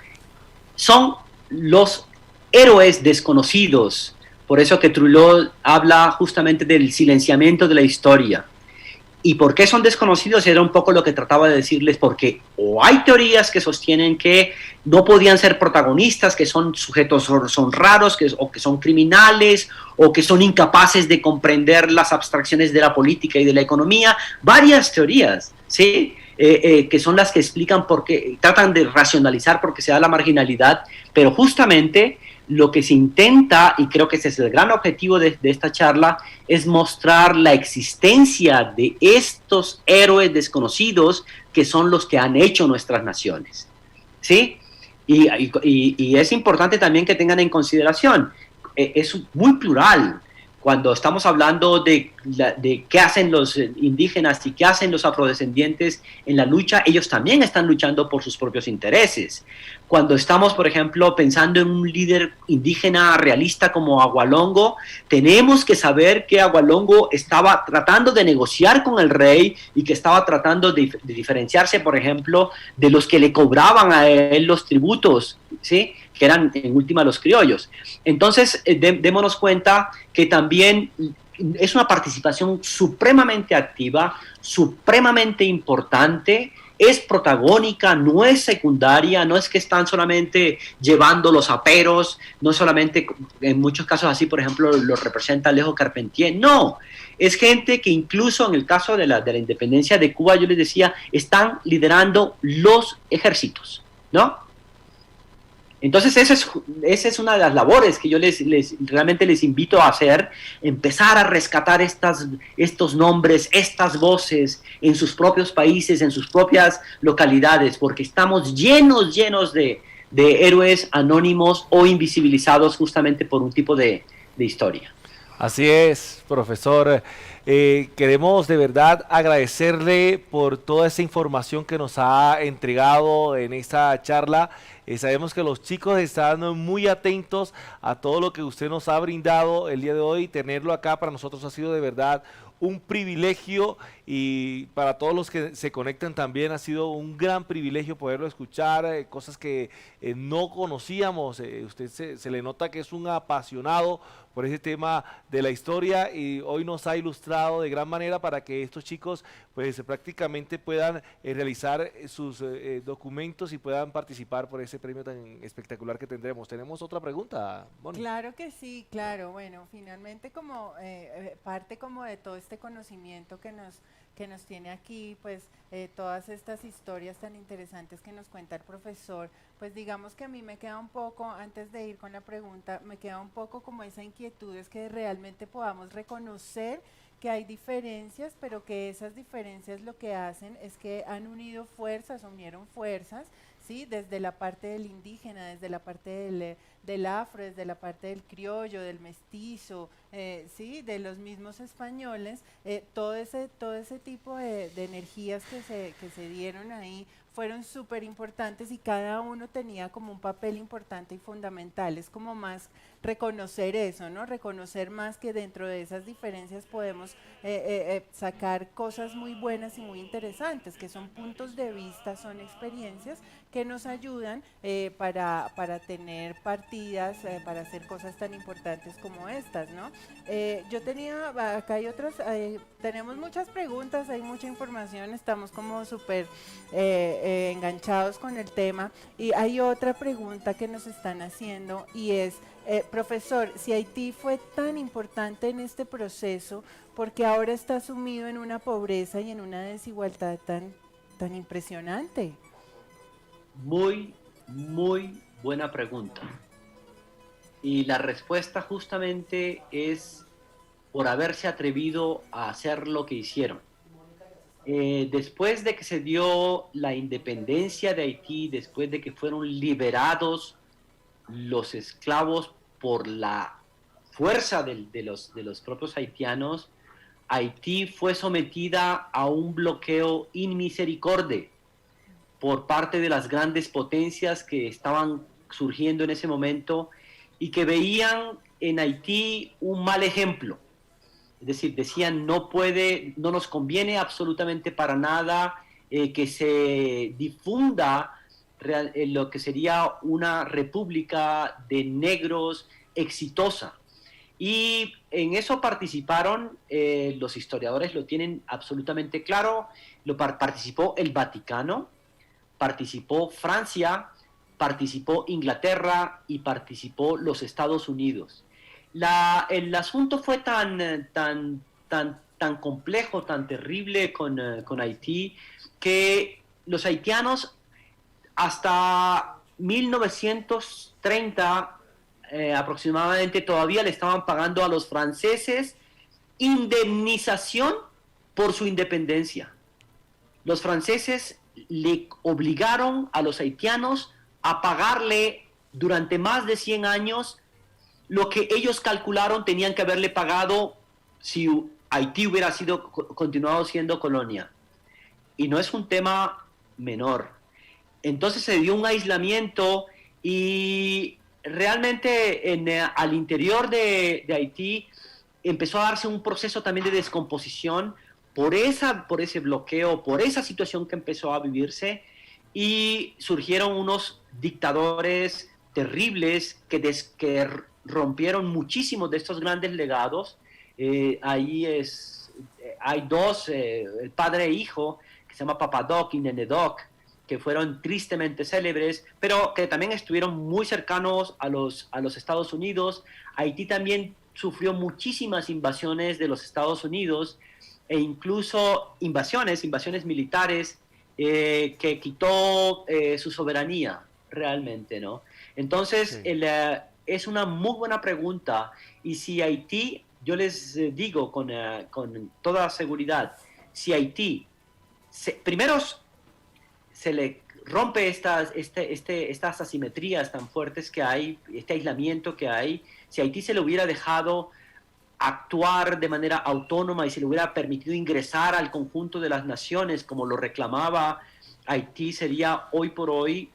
son los héroes desconocidos. Por eso que Trullo habla justamente del silenciamiento de la historia. ¿Y por qué son desconocidos? Era un poco lo que trataba de decirles, porque o hay teorías que sostienen que no podían ser protagonistas, que son sujetos, son raros, o que son criminales, o que son incapaces de comprender las abstracciones de la política y de la economía. Varias teorías, ¿sí? Que son las que explican por qué, tratan de racionalizar por qué se da la marginalidad, pero justamente lo que se intenta, y creo que ese es el gran objetivo de esta charla, es mostrar la existencia de estos héroes desconocidos que son los que han hecho nuestras naciones, ¿sí? Y es importante también que tengan en consideración, es muy plural. Cuando estamos hablando de qué hacen los indígenas y qué hacen los afrodescendientes en la lucha, ellos también están luchando por sus propios intereses. Cuando estamos, por ejemplo, pensando en un líder indígena realista como Agualongo, tenemos que saber que Agualongo estaba tratando de negociar con el rey y que estaba tratando de diferenciarse, por ejemplo, de los que le cobraban a él los tributos, ¿sí?, que eran en última los criollos. Entonces, démonos cuenta que también es una participación supremamente activa, supremamente importante, es protagónica, no es secundaria, no es que están solamente llevando los aperos, no solamente, en muchos casos así, por ejemplo, lo representa Alejo Carpentier, no, es gente que incluso en el caso de la independencia de Cuba, yo les decía, están liderando los ejércitos, ¿no? Entonces esa es una de las labores que yo realmente les invito a hacer, empezar a rescatar estos nombres, estas voces en sus propios países, en sus propias localidades, porque estamos llenos de héroes anónimos o invisibilizados justamente por un tipo de historia. Así es, profesor. Queremos de verdad agradecerle por toda esa información que nos ha entregado en esta charla. Sabemos que los chicos están muy atentos a todo lo que usted nos ha brindado el día de hoy. Tenerlo acá para nosotros ha sido de verdad un privilegio, y para todos los que se conectan también ha sido un gran privilegio poderlo escuchar, cosas que no conocíamos. Usted se le nota que es un apasionado por ese tema de la historia, y hoy nos ha ilustrado de gran manera para que estos chicos pues prácticamente puedan realizar sus documentos y puedan participar por ese premio tan espectacular que tendremos. ¿Tenemos otra pregunta, Moni? Claro que sí, claro. Bueno, finalmente como parte como de todo este conocimiento que nos tiene aquí, pues todas estas historias tan interesantes que nos cuenta el profesor, pues digamos que a mí me queda un poco, antes de ir con la pregunta, me queda un poco como esa inquietud, es que realmente podamos reconocer que hay diferencias, pero que esas diferencias lo que hacen es que han unieron fuerzas, ¿sí? Desde la parte del indígena, desde la parte del afro, desde la parte del criollo, del mestizo, ¿sí? De los mismos españoles, todo ese tipo de energías que se dieron ahí fueron súper importantes, y cada uno tenía como un papel importante y fundamental. Es como más reconocer eso, ¿no? Reconocer más que dentro de esas diferencias podemos sacar cosas muy buenas y muy interesantes, que son puntos de vista, son experiencias que nos ayudan para tener partidas, para hacer cosas tan importantes como estas, ¿no? Yo tenía, acá hay otras, tenemos muchas preguntas, hay mucha información, estamos como súper enganchados con el tema, y hay otra pregunta que nos están haciendo, y es, profesor, si Haití fue tan importante en este proceso, porque ahora está sumido en una pobreza y en una desigualdad tan impresionante. Muy, muy buena pregunta. Y la respuesta justamente es por haberse atrevido a hacer lo que hicieron. Después de que se dio la independencia de Haití, después de que fueron liberados los esclavos por la fuerza de los propios haitianos, Haití fue sometida a un bloqueo inmisericordia por parte de las grandes potencias que estaban surgiendo en ese momento y que veían en Haití un mal ejemplo. Es decir, decían, no nos conviene absolutamente para nada que se difunda lo que sería una república de negros exitosa. Y en eso participaron, los historiadores lo tienen absolutamente claro, participó el Vaticano, participó Francia, participó Inglaterra y participó los Estados Unidos. El asunto fue tan complejo, tan terrible con Haití, que los haitianos hasta 1930 aproximadamente todavía le estaban pagando a los franceses indemnización por su independencia. Los franceses le obligaron a los haitianos a pagarle durante más de 100 años lo que ellos calcularon tenían que haberle pagado si Haití hubiera continuado siendo colonia. Y no es un tema menor. Entonces se dio un aislamiento, y realmente al interior de Haití empezó a darse un proceso también de descomposición por ese bloqueo, por esa situación que empezó a vivirse, y surgieron unos dictadores terribles que rompieron muchísimos de estos grandes legados. Hay dos, el padre e hijo, que se llama Papadoc y Nenedoc, que fueron tristemente célebres, pero que también estuvieron muy cercanos a los Estados Unidos. Haití también sufrió muchísimas invasiones de los Estados Unidos, e incluso invasiones militares que quitó su soberanía realmente, ¿no? Entonces, sí. Es una muy buena pregunta, y si Haití, yo les digo con toda seguridad, si Haití primero se le rompe estas asimetrías tan fuertes que hay, este aislamiento que hay, si Haití se le hubiera dejado actuar de manera autónoma y se le hubiera permitido ingresar al conjunto de las naciones como lo reclamaba, Haití sería hoy por hoy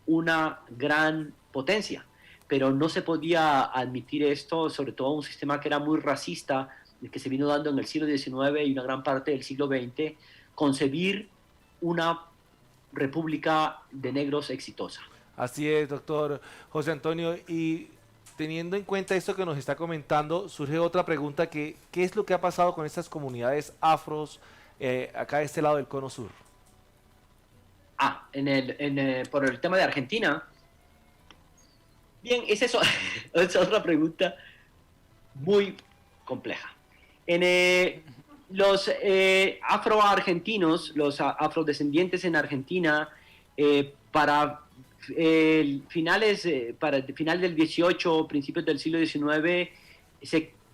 una gran potencia. Pero no se podía admitir esto, sobre todo un sistema que era muy racista, el que se vino dando en el siglo XIX y una gran parte del siglo XX, concebir una república de negros exitosa. Así es, doctor José Antonio, y teniendo en cuenta esto que nos está comentando, surge otra pregunta, ¿qué es lo que ha pasado con estas comunidades afros acá de este lado del Cono Sur? Por el tema de Argentina. Bien, es otra pregunta muy compleja. Los afroargentinos, los afrodescendientes en Argentina, para el final del 18, principios del siglo XIX,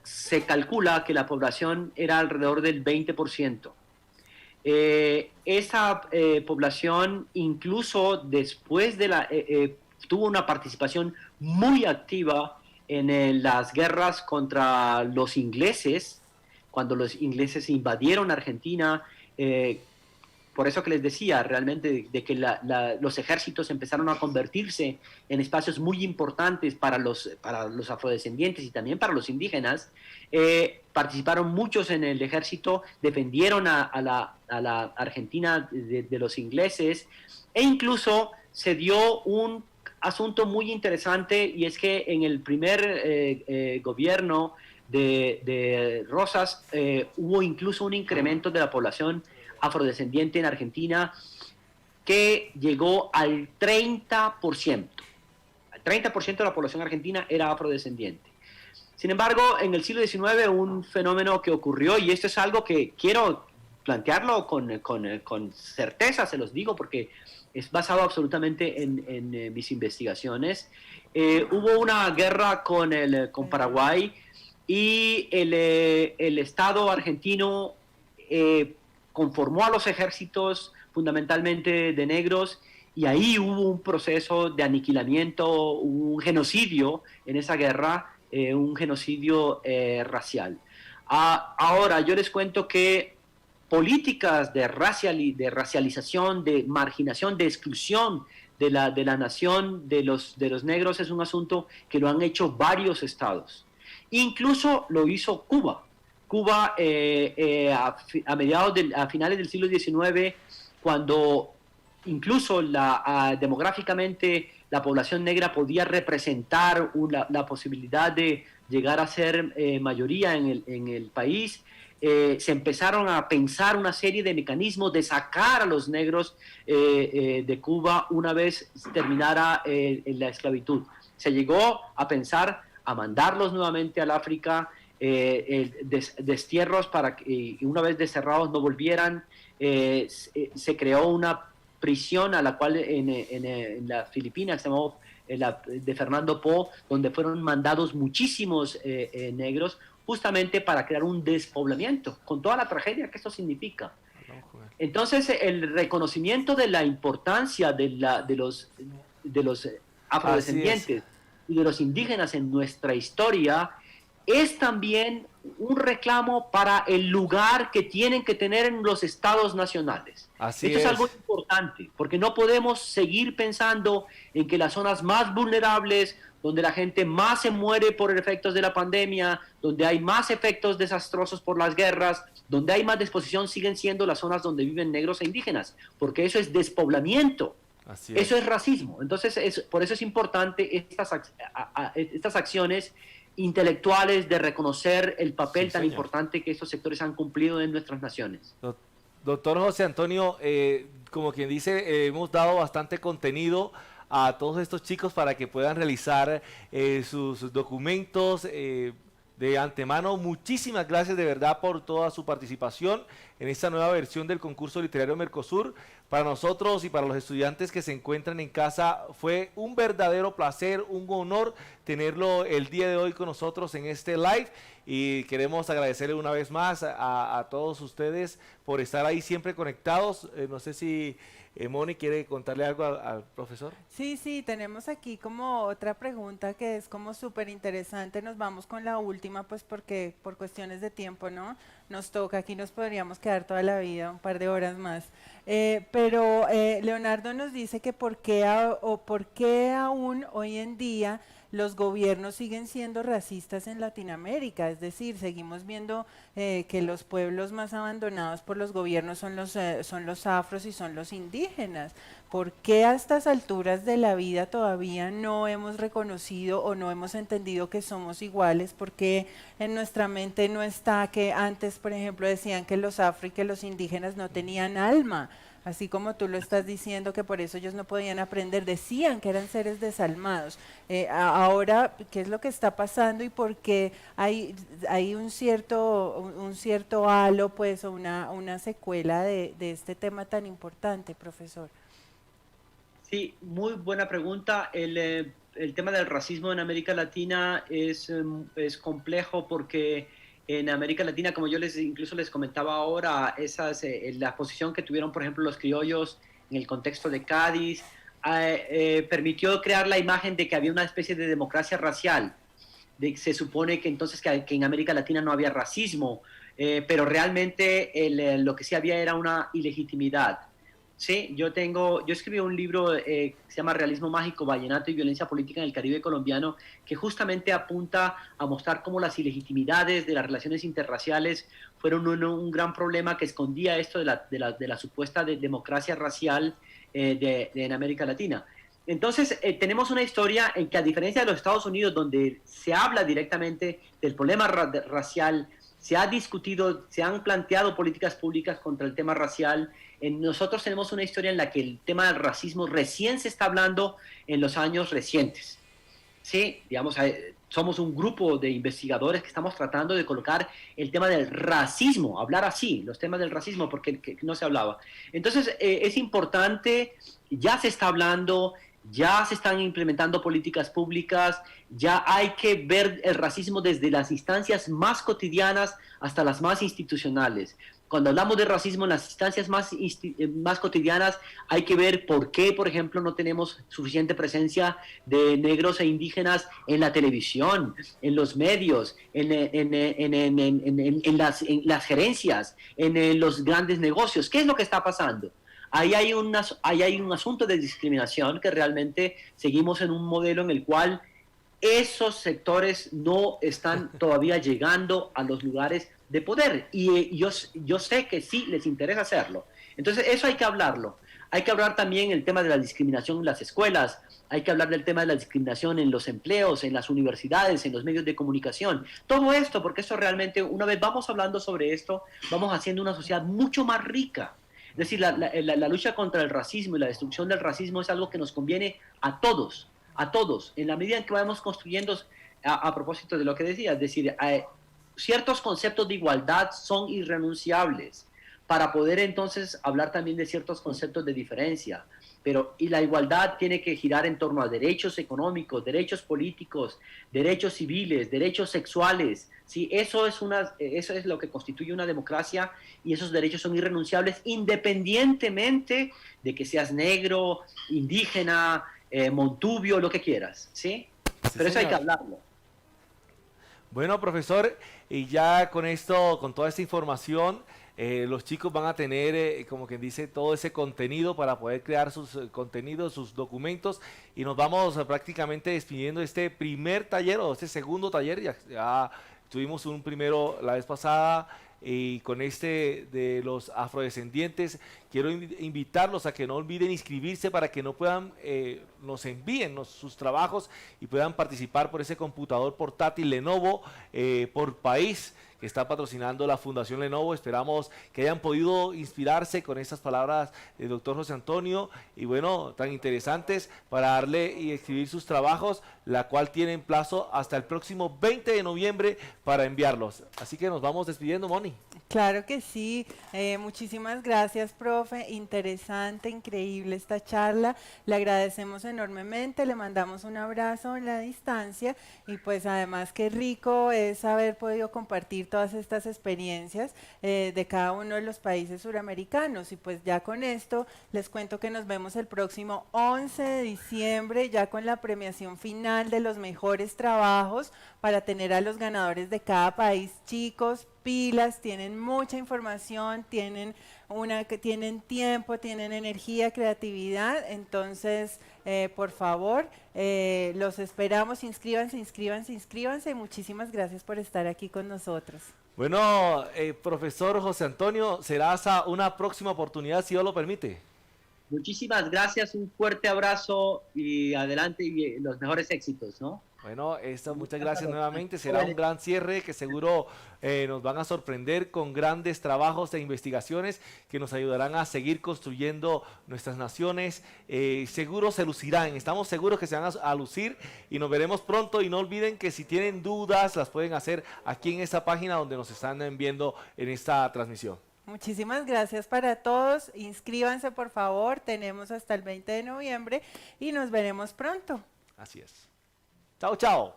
se calcula que la población era alrededor del 20%. Esa población, incluso después de tuvo una participación muy activa en las guerras contra los ingleses, cuando los ingleses invadieron Argentina. Por eso que les decía realmente de que los ejércitos empezaron a convertirse en espacios muy importantes para los afrodescendientes y también para los indígenas. Participaron muchos en el ejército, defendieron a la Argentina de los ingleses, e incluso se dio un asunto muy interesante, y es que en el primer gobierno de Rosas hubo incluso un incremento de la población afrodescendiente en Argentina que llegó al 30%. El 30% de la población argentina era afrodescendiente. Sin embargo, en el siglo XIX un fenómeno que ocurrió, y esto es algo que quiero plantearlo con certeza, se los digo porque es basado absolutamente en mis investigaciones. Hubo una guerra con Paraguay, y el Estado argentino conformó a los ejércitos fundamentalmente de negros, y ahí hubo un proceso de aniquilamiento, un genocidio en esa guerra, un genocidio racial. Ahora, yo les cuento que políticas de racialización, de marginación, de exclusión de la nación de los negros es un asunto que lo han hecho varios estados. Incluso lo hizo Cuba. Cuba a finales del siglo XIX, cuando incluso demográficamente la población negra podía representar la posibilidad de llegar a ser mayoría en el país, se empezaron a pensar una serie de mecanismos de sacar a los negros de Cuba una vez terminara la esclavitud. Se llegó a pensar a mandarlos nuevamente al África, destierros para que una vez desterrados no volvieran. Se creó una prisión a la cual en las Filipinas se llamó de Fernando Po, donde fueron mandados muchísimos negros, justamente para crear un despoblamiento, con toda la tragedia que esto significa. Entonces, el reconocimiento de la importancia de los afrodescendientes y de los indígenas en nuestra historia es también un reclamo para el lugar que tienen que tener en los estados nacionales. Esto es algo importante, porque no podemos seguir pensando en que las zonas más vulnerables, donde la gente más se muere por efectos de la pandemia, donde hay más efectos desastrosos por las guerras, donde hay más desposesión, siguen siendo las zonas donde viven negros e indígenas, porque eso es despoblamiento. Eso es racismo. Entonces, por eso es importante estas acciones intelectuales de reconocer el papel tan importante que estos sectores han cumplido en nuestras naciones. Doctor José Antonio, como quien dice, hemos dado bastante contenido a todos estos chicos para que puedan realizar sus documentos de antemano. Muchísimas gracias de verdad por toda su participación en esta nueva versión del concurso literario Mercosur. Para nosotros y para los estudiantes que se encuentran en casa fue un verdadero placer, un honor tenerlo el día de hoy con nosotros en este live, y queremos agradecerle una vez más a todos ustedes por estar ahí siempre conectados. No sé si Moni quiere contarle algo al profesor. Sí, tenemos aquí como otra pregunta que es como súper interesante. Nos vamos con la última, pues porque por cuestiones de tiempo, ¿no? Nos toca, aquí nos podríamos quedar toda la vida, un par de horas más. Pero Leonardo nos dice que por qué aún hoy en día los gobiernos siguen siendo racistas en Latinoamérica, es decir, seguimos viendo que los pueblos más abandonados por los gobiernos son los afros y son los indígenas. ¿Por qué a estas alturas de la vida todavía no hemos reconocido o no hemos entendido que somos iguales? ¿Por qué en nuestra mente no está que antes, por ejemplo, decían que los afro y que los indígenas no tenían alma? Así como tú lo estás diciendo, que por eso ellos no podían aprender, decían que eran seres desalmados. Ahora, ¿qué es lo que está pasando y por qué hay un cierto halo, pues, o una secuela de este tema tan importante, profesor? Sí, muy buena pregunta. El tema del racismo en América Latina es complejo porque en América Latina, como yo incluso les comentaba ahora, la posición que tuvieron, por ejemplo, los criollos en el contexto de Cádiz, permitió crear la imagen de que había una especie de democracia racial. Se supone que entonces que en América Latina no había racismo, pero realmente lo que sí había era una ilegitimidad. Sí, yo escribí un libro que se llama Realismo Mágico, Vallenato y Violencia Política en el Caribe Colombiano, que justamente apunta a mostrar cómo las ilegitimidades de las relaciones interraciales fueron un gran problema que escondía esto de la supuesta democracia racial en América Latina. Entonces, tenemos una historia en que, a diferencia de los Estados Unidos, donde se habla directamente del problema racial, se ha discutido, se han planteado políticas públicas contra el tema racial. Nosotros tenemos una historia en la que el tema del racismo recién se está hablando en los años recientes. Sí, digamos, somos un grupo de investigadores que estamos tratando de colocar el tema del racismo, hablar así, los temas del racismo, porque no se hablaba. Entonces, es importante, ya se está hablando, ya se están implementando políticas públicas, ya hay que ver el racismo desde las instancias más cotidianas hasta las más institucionales. Cuando hablamos de racismo en las instancias más cotidianas, hay que ver por qué, por ejemplo, no tenemos suficiente presencia de negros e indígenas en la televisión, en los medios, en las gerencias, en los grandes negocios. ¿Qué es lo que está pasando? Ahí hay un asunto de discriminación, que realmente seguimos en un modelo en el cual esos sectores no están todavía llegando a los lugares de poder, y yo sé que sí les interesa hacerlo. Entonces eso hay que hablarlo. Hay que hablar también el tema de la discriminación en las escuelas, hay que hablar del tema de la discriminación en los empleos, en las universidades, en los medios de comunicación. Todo esto, porque eso realmente, una vez vamos hablando sobre esto, vamos haciendo una sociedad mucho más rica. Es decir, la lucha contra el racismo y la destrucción del racismo es algo que nos conviene a todos, en la medida en que vamos construyendo, a propósito de lo que decía, es decir, ciertos conceptos de igualdad son irrenunciables para poder entonces hablar también de ciertos conceptos de diferencia. Y la igualdad tiene que girar en torno a derechos económicos, derechos políticos, derechos civiles, derechos sexuales. ¿Sí? Eso es lo que constituye una democracia, y esos derechos son irrenunciables independientemente de que seas negro, indígena, montubio, lo que quieras. ¿Sí? Pero eso hay que hablarlo. Bueno, profesor, y ya con esto, con toda esta información, los chicos van a tener, como quien dice, todo ese contenido para poder crear sus contenidos, sus documentos, y nos vamos prácticamente despidiendo de este primer taller, o este segundo taller. Ya tuvimos un primero la vez pasada, y con este de los afrodescendientes, quiero invitarlos a que no olviden inscribirse para que nos envíen sus trabajos y puedan participar por ese computador portátil Lenovo por país, que está patrocinando la Fundación Lenovo. Esperamos que hayan podido inspirarse con estas palabras del doctor José Antonio y bueno, tan interesantes para darle y escribir sus trabajos, la cual tienen plazo hasta el próximo 20 de noviembre para enviarlos. Así que nos vamos despidiendo, Moni. Claro que sí, muchísimas gracias, profe, interesante, increíble esta charla, le agradecemos enormemente, le mandamos un abrazo en la distancia y pues además qué rico es haber podido compartir todas estas experiencias de cada uno de los países suramericanos y pues ya con esto les cuento que nos vemos el próximo 11 de diciembre ya con la premiación final de los mejores trabajos para tener a los ganadores de cada país. Chicos, pilas, tienen mucha información, tienen tiempo, tienen energía, creatividad, entonces por favor los esperamos, inscríbanse y muchísimas gracias por estar aquí con nosotros. Bueno, profesor José Antonio, será hasta una próxima oportunidad si Dios lo permite. Muchísimas gracias, un fuerte abrazo y adelante y los mejores éxitos, ¿no? Bueno, muchas gracias nuevamente, será un gran cierre que seguro nos van a sorprender con grandes trabajos e investigaciones que nos ayudarán a seguir construyendo nuestras naciones, seguro se lucirán, estamos seguros que se van a lucir y nos veremos pronto y no olviden que si tienen dudas las pueden hacer aquí en esta página donde nos están viendo en esta transmisión. Muchísimas gracias para todos, inscríbanse por favor, tenemos hasta el 20 de noviembre y nos veremos pronto. Así es. Chao, chao.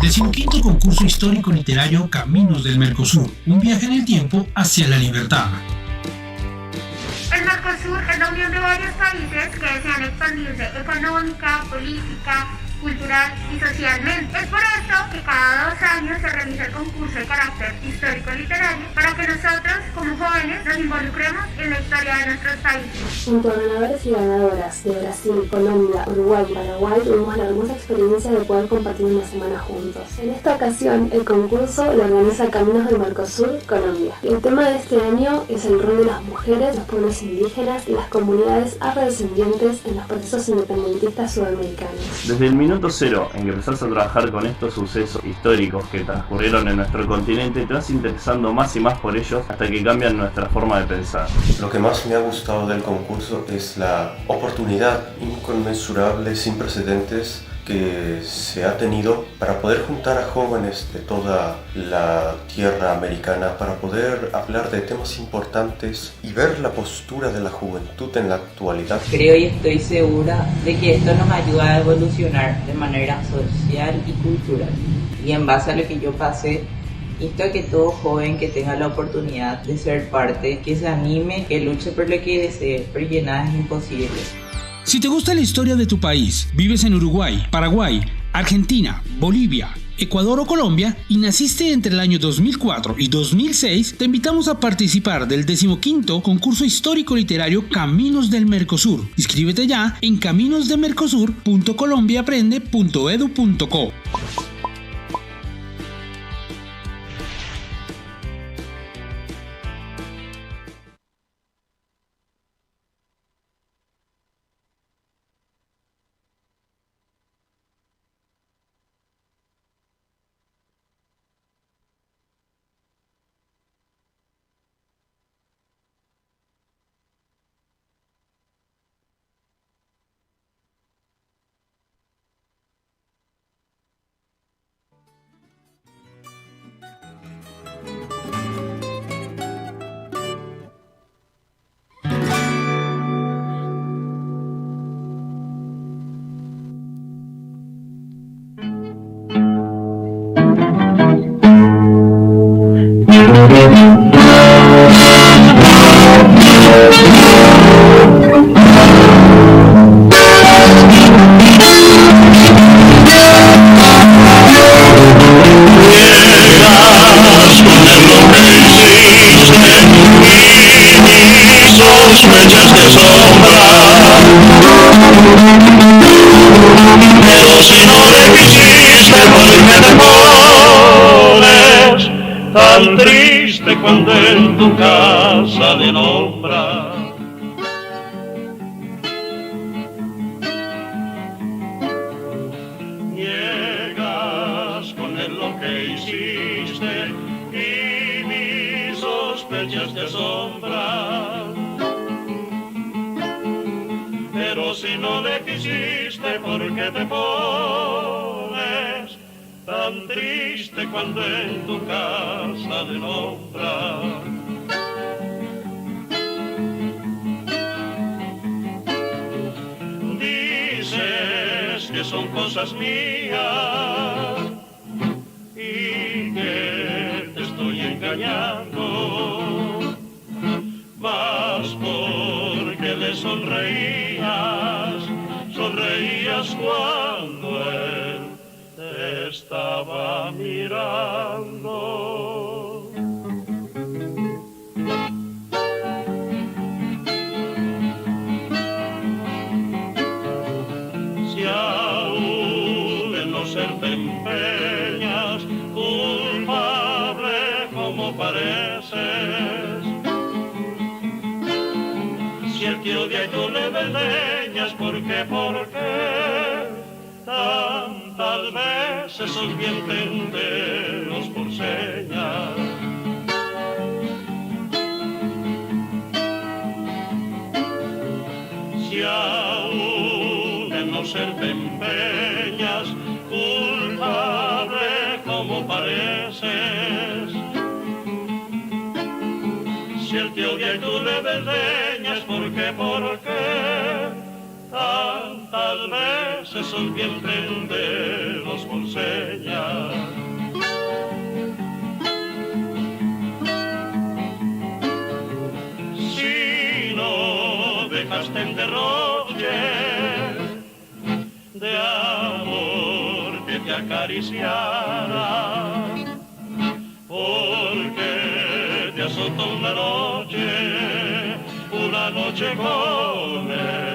15º Concurso Histórico Literario Caminos del Mercosur, un viaje en el tiempo hacia la libertad. El Mercosur es la unión de varios países que desean expandirse económica, política, cultural y socialmente. Es por esto que cada 2 años se realiza el concurso de carácter histórico-literario para que nosotros, como jóvenes, nos involucremos en la historia de nuestros países. Junto a ganadores y ganadoras de Brasil, Colombia, Uruguay y Paraguay tuvimos la hermosa experiencia de poder compartir una semana juntos. En esta ocasión, el concurso lo organiza Caminos del Mercosur, Colombia. El tema de este año es el rol de las mujeres, los pueblos indígenas y las comunidades afrodescendientes en los procesos independentistas sudamericanos. Desde el minuto cero en que empezás a trabajar con estos sucesos históricos que transcurrieron en nuestro continente, te vas interesando más y más por ellos hasta que cambian nuestra forma de pensar. Lo que más me ha gustado del concurso es la oportunidad inconmensurable, sin precedentes, que se ha tenido para poder juntar a jóvenes de toda la tierra americana para poder hablar de temas importantes y ver la postura de la juventud en la actualidad. Creo y estoy segura de que esto nos ayuda a evolucionar de manera social y cultural. Y en base a lo que yo pasé, insto a que todo joven que tenga la oportunidad de ser parte, que se anime, que luche por lo que desee, porque nada es imposible. Si te gusta la historia de tu país, vives en Uruguay, Paraguay, Argentina, Bolivia, Ecuador o Colombia y naciste entre el año 2004 y 2006, te invitamos a participar del 15º Concurso Histórico Literario Caminos del Mercosur. Inscríbete ya en caminosdemercosur.colombiaaprende.edu.co. Pero si no le quisiste, ¿por qué te pones tan triste cuando en tu casa de nombra? Llegas con el lo que hiciste y mis sospechas te asombran. Pero si no le quisiste, ¿por qué te pones tan triste cuando en tu casa le nombran? Dices que son cosas mías y que te estoy engañando, mas porque le sonreías cuando él te estaba mirando. Si aún en no ser te empeñas, culpable como pareces, si él te odia y tú le desdeñas, ¿por qué tantas veces sos bien enteros por señas? Si aún en no ser te empeñas, culpable como pareces, si él te odia y tú le desdeñas, ¿por qué tantas veces sos bien prenderos por señas? Si no dejaste en derroche de amor que te acariciara, porque te azotó una noche con él.